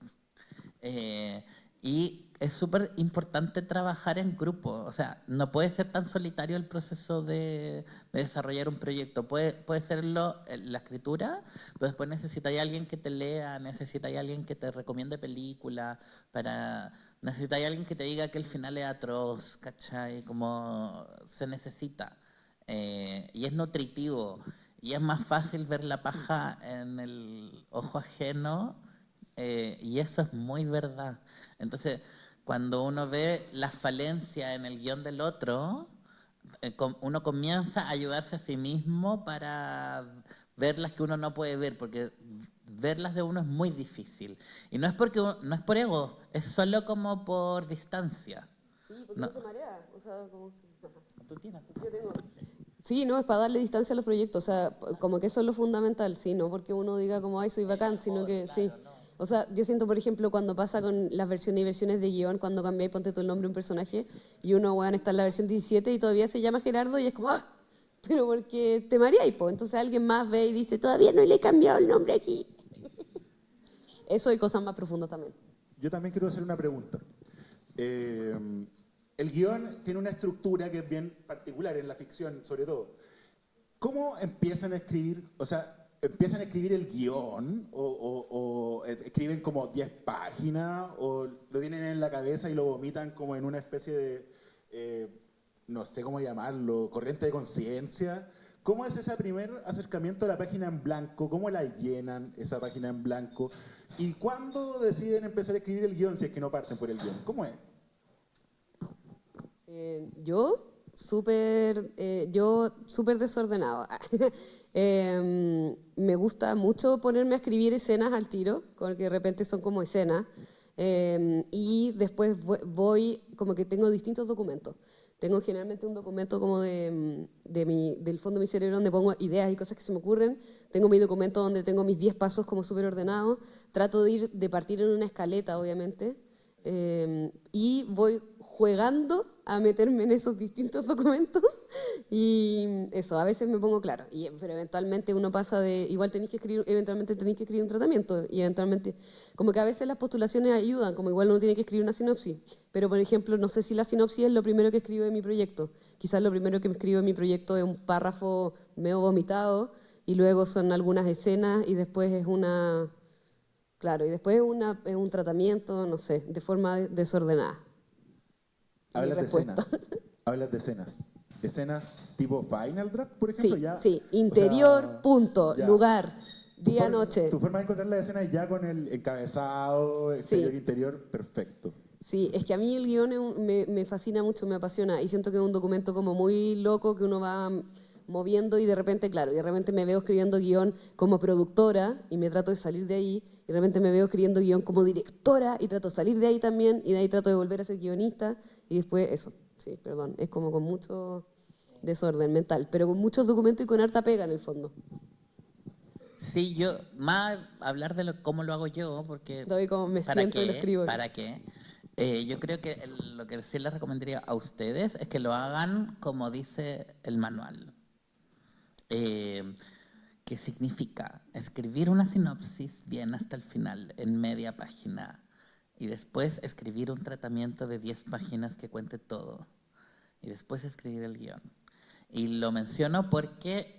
Y es súper importante trabajar en grupo. O sea, no puede ser tan solitario el proceso de desarrollar un proyecto. Puede serlo la escritura, pero después necesitáis a alguien que te lea, necesitáis a alguien que te recomiende películas, necesitáis a alguien que te diga que el final es atroz, ¿cachai? Como se necesita. Y es nutritivo. Y es más fácil ver la paja en el ojo ajeno. Y eso es muy verdad. Entonces, cuando uno ve la falencia en el guión del otro, uno comienza a ayudarse a sí mismo para ver las que uno no puede ver, porque verlas de uno es muy difícil. Y no es por ego, es solo como por distancia. Sí, porque no se marea. O sea, como... ¿Tú tienes? Yo tengo... Sí, no, es para darle distancia a los proyectos, o sea, como que eso es lo fundamental, sí, no porque uno diga como, ay, soy bacán, sino que sí. O sea, yo siento, por ejemplo, cuando pasa con las versiones y versiones de guión, cuando cambiáis, ponte tú el nombre de un personaje, y uno, bueno, está en la versión 17 y todavía se llama Gerardo y es como, ¡ah! pero porque te mareáis, po. Entonces alguien más ve y dice, todavía no le he cambiado el nombre aquí. Eso y cosas más profundas también. Yo también quiero hacer una pregunta. El guión tiene una estructura que es bien particular en la ficción, sobre todo. ¿Cómo empiezan a escribir? O sea, ¿empiezan a escribir el guión? ¿O escriben como 10 páginas? ¿O lo tienen en la cabeza y lo vomitan como en una especie de, no sé cómo llamarlo, corriente de conciencia? ¿Cómo es ese primer acercamiento a la página en blanco? ¿Cómo la llenan esa página en blanco? ¿Y cuándo deciden empezar a escribir el guión si es que no parten por el guión? ¿Cómo es? Yo súper desordenado. Me gusta mucho ponerme a escribir escenas al tiro, porque de repente son como escenas, y después voy, como que tengo distintos documentos. Tengo generalmente un documento como del fondo de mi cerebro donde pongo ideas y cosas que se me ocurren. Tengo mi documento donde tengo mis 10 pasos como súper ordenados. Trato de partir en una escaleta, obviamente. Y voy jugando a meterme en esos distintos documentos y eso, a veces me pongo claro, pero eventualmente uno pasa de, igual eventualmente tenéis que escribir un tratamiento y eventualmente, como que a veces las postulaciones ayudan, como igual uno tiene que escribir una sinopsis, pero por ejemplo, no sé si la sinopsis es lo primero que escribo en mi proyecto, quizás lo primero que me escribo en mi proyecto es un párrafo medio vomitado y luego son algunas escenas y después es una... Claro, y después es un tratamiento, no sé, de forma desordenada. Hablas de escenas. Hablas de escenas. Escenas tipo Final Draft, por ejemplo. Sí, ya, sí. Interior, o sea, punto, ya. lugar, día, noche. Tu forma de encontrar las escenas ya con el encabezado, exterior, interior, perfecto. Sí, es que a mí el guión me fascina mucho, me apasiona y siento que es un documento como muy loco que uno va moviendo y de repente, claro, y de repente me veo escribiendo guión como productora y me trato de salir de ahí, y de repente me veo escribiendo guión como directora y trato de salir de ahí también, y de ahí trato de volver a ser guionista, y después eso, sí, perdón, es como con mucho desorden mental, pero con muchos documentos y con harta pega en el fondo. Sí, yo, más hablar de cómo lo hago yo, porque... Doy como me siento y lo escribo. ¿Para qué? Yo creo que lo que sí les recomendaría a ustedes es que lo hagan como dice el manual. ¿Qué significa? Escribir una sinopsis bien hasta el final, en media página, y después escribir un tratamiento de 10 páginas que cuente todo, y después escribir el guión. Y lo menciono porque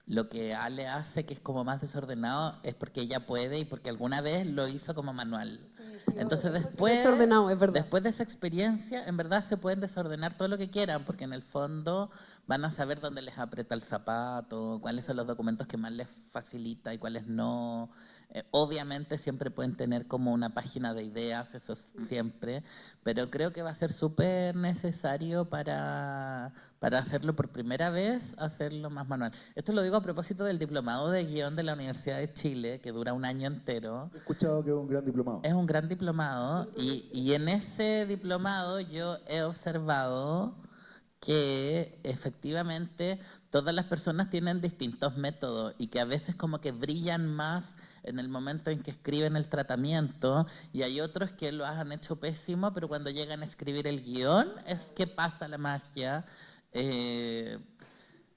lo que Ale hace, que es como más desordenado, es porque ella puede y porque alguna vez lo hizo como manual. Entonces después de esa experiencia, en verdad se pueden desordenar todo lo que quieran, porque en el fondo van a saber dónde les aprieta el zapato, cuáles son los documentos que más les facilita y cuáles no. Obviamente siempre pueden tener como una página de ideas, eso siempre, pero creo que va a ser súper necesario para hacerlo por primera vez, hacerlo más manual. Esto lo digo a propósito del diplomado de guión de la Universidad de Chile, que dura un año entero. He escuchado que es un gran diplomado. Es un gran diplomado y en ese diplomado yo he observado que efectivamente todas las personas tienen distintos métodos y que a veces como que brillan más en el momento en que escriben el tratamiento y hay otros que lo han hecho pésimo, pero cuando llegan a escribir el guión es que pasa la magia.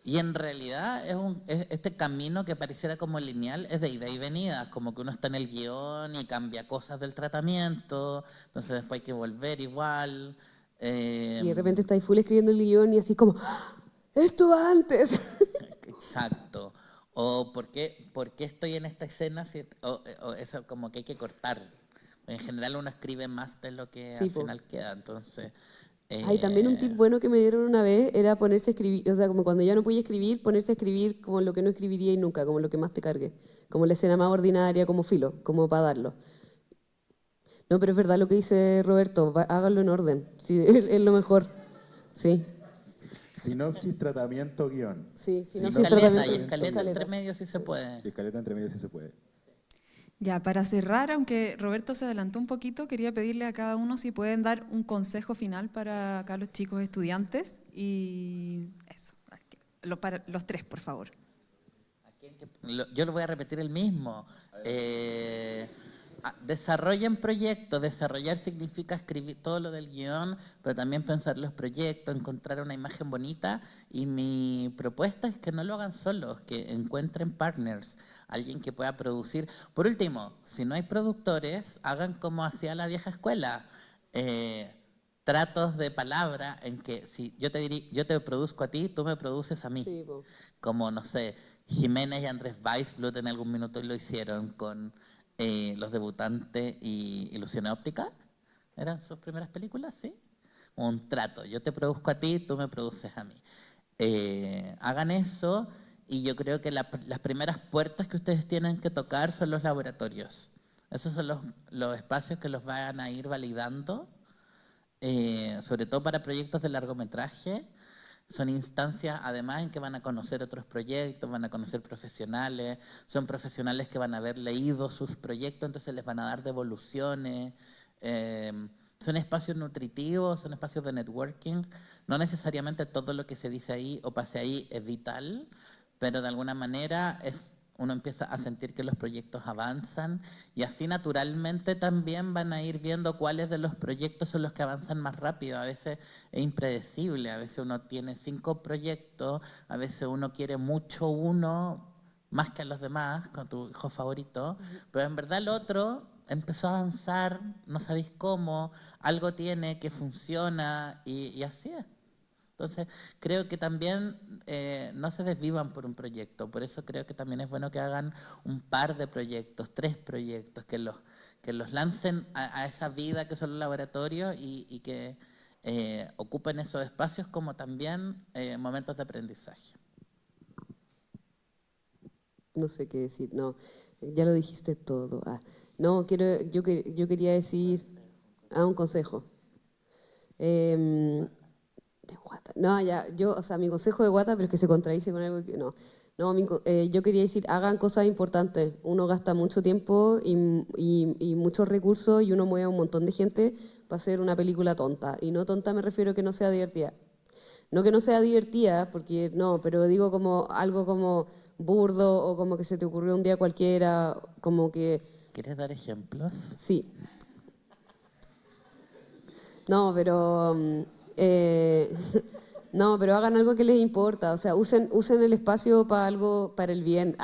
Y en realidad este camino que pareciera como lineal es de ida y venida, como que uno está en el guión y cambia cosas del tratamiento, entonces después hay que volver igual. Y de repente estáis full escribiendo el guión y así como, ¡ah! ¡Esto va antes! Exacto. O ¿por qué estoy en esta escena? O eso como que hay que cortar. En general uno escribe más de lo que al final queda, entonces... También un tip bueno que me dieron una vez era ponerse a escribir, o sea, como cuando ya no podía escribir, ponerse a escribir como lo que no escribiría y nunca, como lo que más te cargue, como la escena más ordinaria, como filo, como para darlo. No, pero es verdad lo que dice Roberto, háganlo en orden, sí, es lo mejor, sí. Sinopsis, tratamiento, guión. Sí, sinopsis, tratamiento. Y escaleta entre medio si se puede. Y escaleta entre medio si se puede. Ya, para cerrar, aunque Roberto se adelantó un poquito, quería pedirle a cada uno si pueden dar un consejo final para acá los chicos estudiantes y eso, para los tres, por favor. Yo lo voy a repetir el mismo. desarrollen proyectos. Desarrollar significa escribir todo lo del guión, pero también pensar los proyectos, encontrar una imagen bonita. Y mi propuesta es que no lo hagan solos, que encuentren partners, alguien que pueda producir. Por último, si no hay productores, hagan como hacía la vieja escuela. Tratos de palabra en que si yo te produzco a ti, tú me produces a mí. Sí, po. Como, no sé, Jiménez y Andrés Weisblut en algún minuto lo hicieron con Los Debutantes y Ilusión Óptica. ¿Eran sus primeras películas? Sí. Un trato. Yo te produzco a ti, tú me produces a mí. Hagan eso y yo creo que las primeras puertas que ustedes tienen que tocar son los laboratorios. Esos son los espacios que los van a ir validando, sobre todo para proyectos de largometraje. Son instancias, además, en que van a conocer otros proyectos, van a conocer profesionales, son profesionales que van a haber leído sus proyectos, entonces les van a dar devoluciones. Son espacios nutritivos, son espacios de networking. No necesariamente todo lo que se dice ahí o pase ahí es vital, pero de alguna manera uno empieza a sentir que los proyectos avanzan y así naturalmente también van a ir viendo cuáles de los proyectos son los que avanzan más rápido. A veces es impredecible, a veces uno tiene 5 proyectos, a veces uno quiere mucho uno más que a los demás, con tu hijo favorito, pero en verdad el otro empezó a avanzar, no sabéis cómo, algo tiene que funciona y así es. Entonces, creo que también no se desvivan por un proyecto. Por eso creo que también es bueno que hagan un par de proyectos, 3 proyectos, que los lancen a esa vida que son los laboratorios y que ocupen esos espacios como también momentos de aprendizaje. No sé qué decir, no, ya lo dijiste todo. No, yo quería decir un consejo. De guata. No, ya, o sea, mi consejo de guata, pero es que se contradice con algo que no. No, yo quería decir, hagan cosas importantes. Uno gasta mucho tiempo y muchos recursos y uno mueve a un montón de gente para hacer una película tonta. Y no tonta me refiero a que no sea divertida. No que no sea divertida, porque no, pero digo como algo como burdo o como que se te ocurrió un día cualquiera, como que... ¿Quieres dar ejemplos? Sí. No, pero... no, pero hagan algo que les importa, o sea, usen el espacio para algo, para el bien.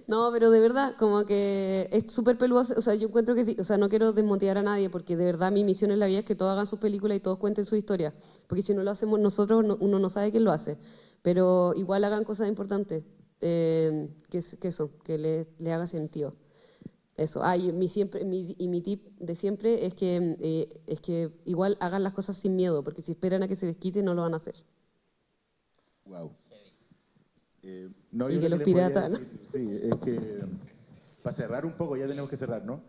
No, pero de verdad, como que es súper peludo, o sea, yo encuentro que, o sea, no quiero desmotivar a nadie, porque de verdad mi misión en la vida es que todos hagan sus películas y todos cuenten su historia, porque si no lo hacemos nosotros, uno no sabe quién lo hace, pero igual hagan cosas importantes, que le haga sentido. Eso. Y mi tip de siempre es que igual hagan las cosas sin miedo, porque si esperan a que se les quite, no lo van a hacer. Wow. Y que los piratas, ¿no? Sí, es que para cerrar un poco, ya tenemos que cerrar, ¿no?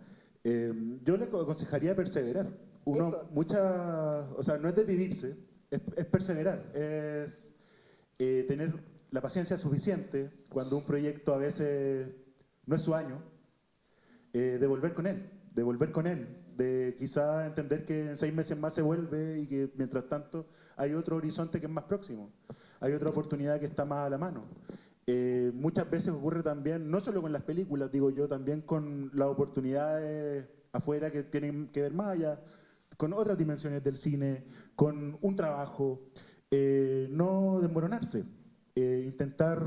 Yo le aconsejaría perseverar. O sea, no es desvivirse, es perseverar, es tener la paciencia suficiente cuando un proyecto a veces no es su año. De volver con él, de quizá entender que en 6 meses más se vuelve y que mientras tanto hay otro horizonte que es más próximo, hay otra oportunidad que está más a la mano. Muchas veces ocurre también, no solo con las películas, digo yo, también con las oportunidades afuera que tienen que ver más allá, con otras dimensiones del cine, con un trabajo, no desmoronarse, intentar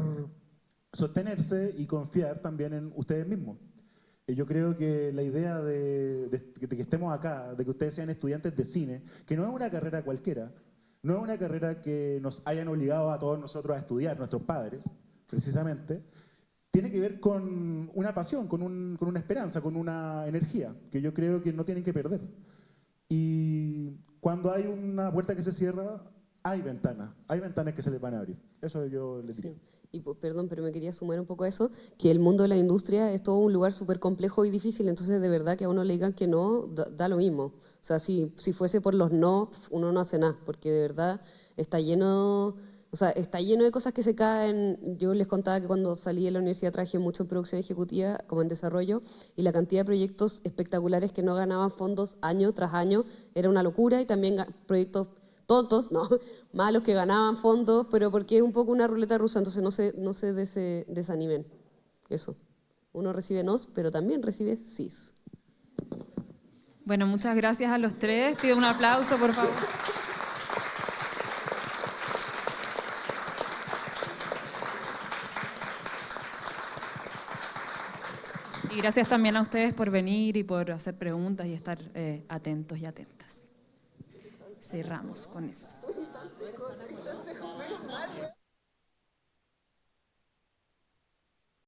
sostenerse y confiar también en ustedes mismos. Yo creo que la idea de que estemos acá, de que ustedes sean estudiantes de cine, que no es una carrera cualquiera, no es una carrera que nos hayan obligado a todos nosotros a estudiar, nuestros padres, precisamente, tiene que ver con una pasión, con una esperanza, con una energía, que yo creo que no tienen que perder. Y cuando hay una puerta que se cierra, hay ventanas que se les van a abrir. Eso yo les diría. Sí. Y perdón, pero me quería sumar un poco a eso, que el mundo de la industria es todo un lugar súper complejo y difícil, entonces de verdad que a uno le digan que no, da lo mismo. O sea, si fuese por los no, uno no hace nada, porque de verdad está lleno de cosas que se caen. Yo les contaba que cuando salí de la universidad trabajé mucho en producción ejecutiva, como en desarrollo, y la cantidad de proyectos espectaculares que no ganaban fondos año tras año era una locura, y también proyectos tontos, no, malos que ganaban fondos, pero porque es un poco una ruleta rusa, entonces no se desanimen. Eso. Uno recibe nos, pero también recibe sis. Bueno, muchas gracias a los tres. Pido un aplauso, por favor. Y gracias también a ustedes por venir y por hacer preguntas y estar atentos y atentas. Cerramos con eso.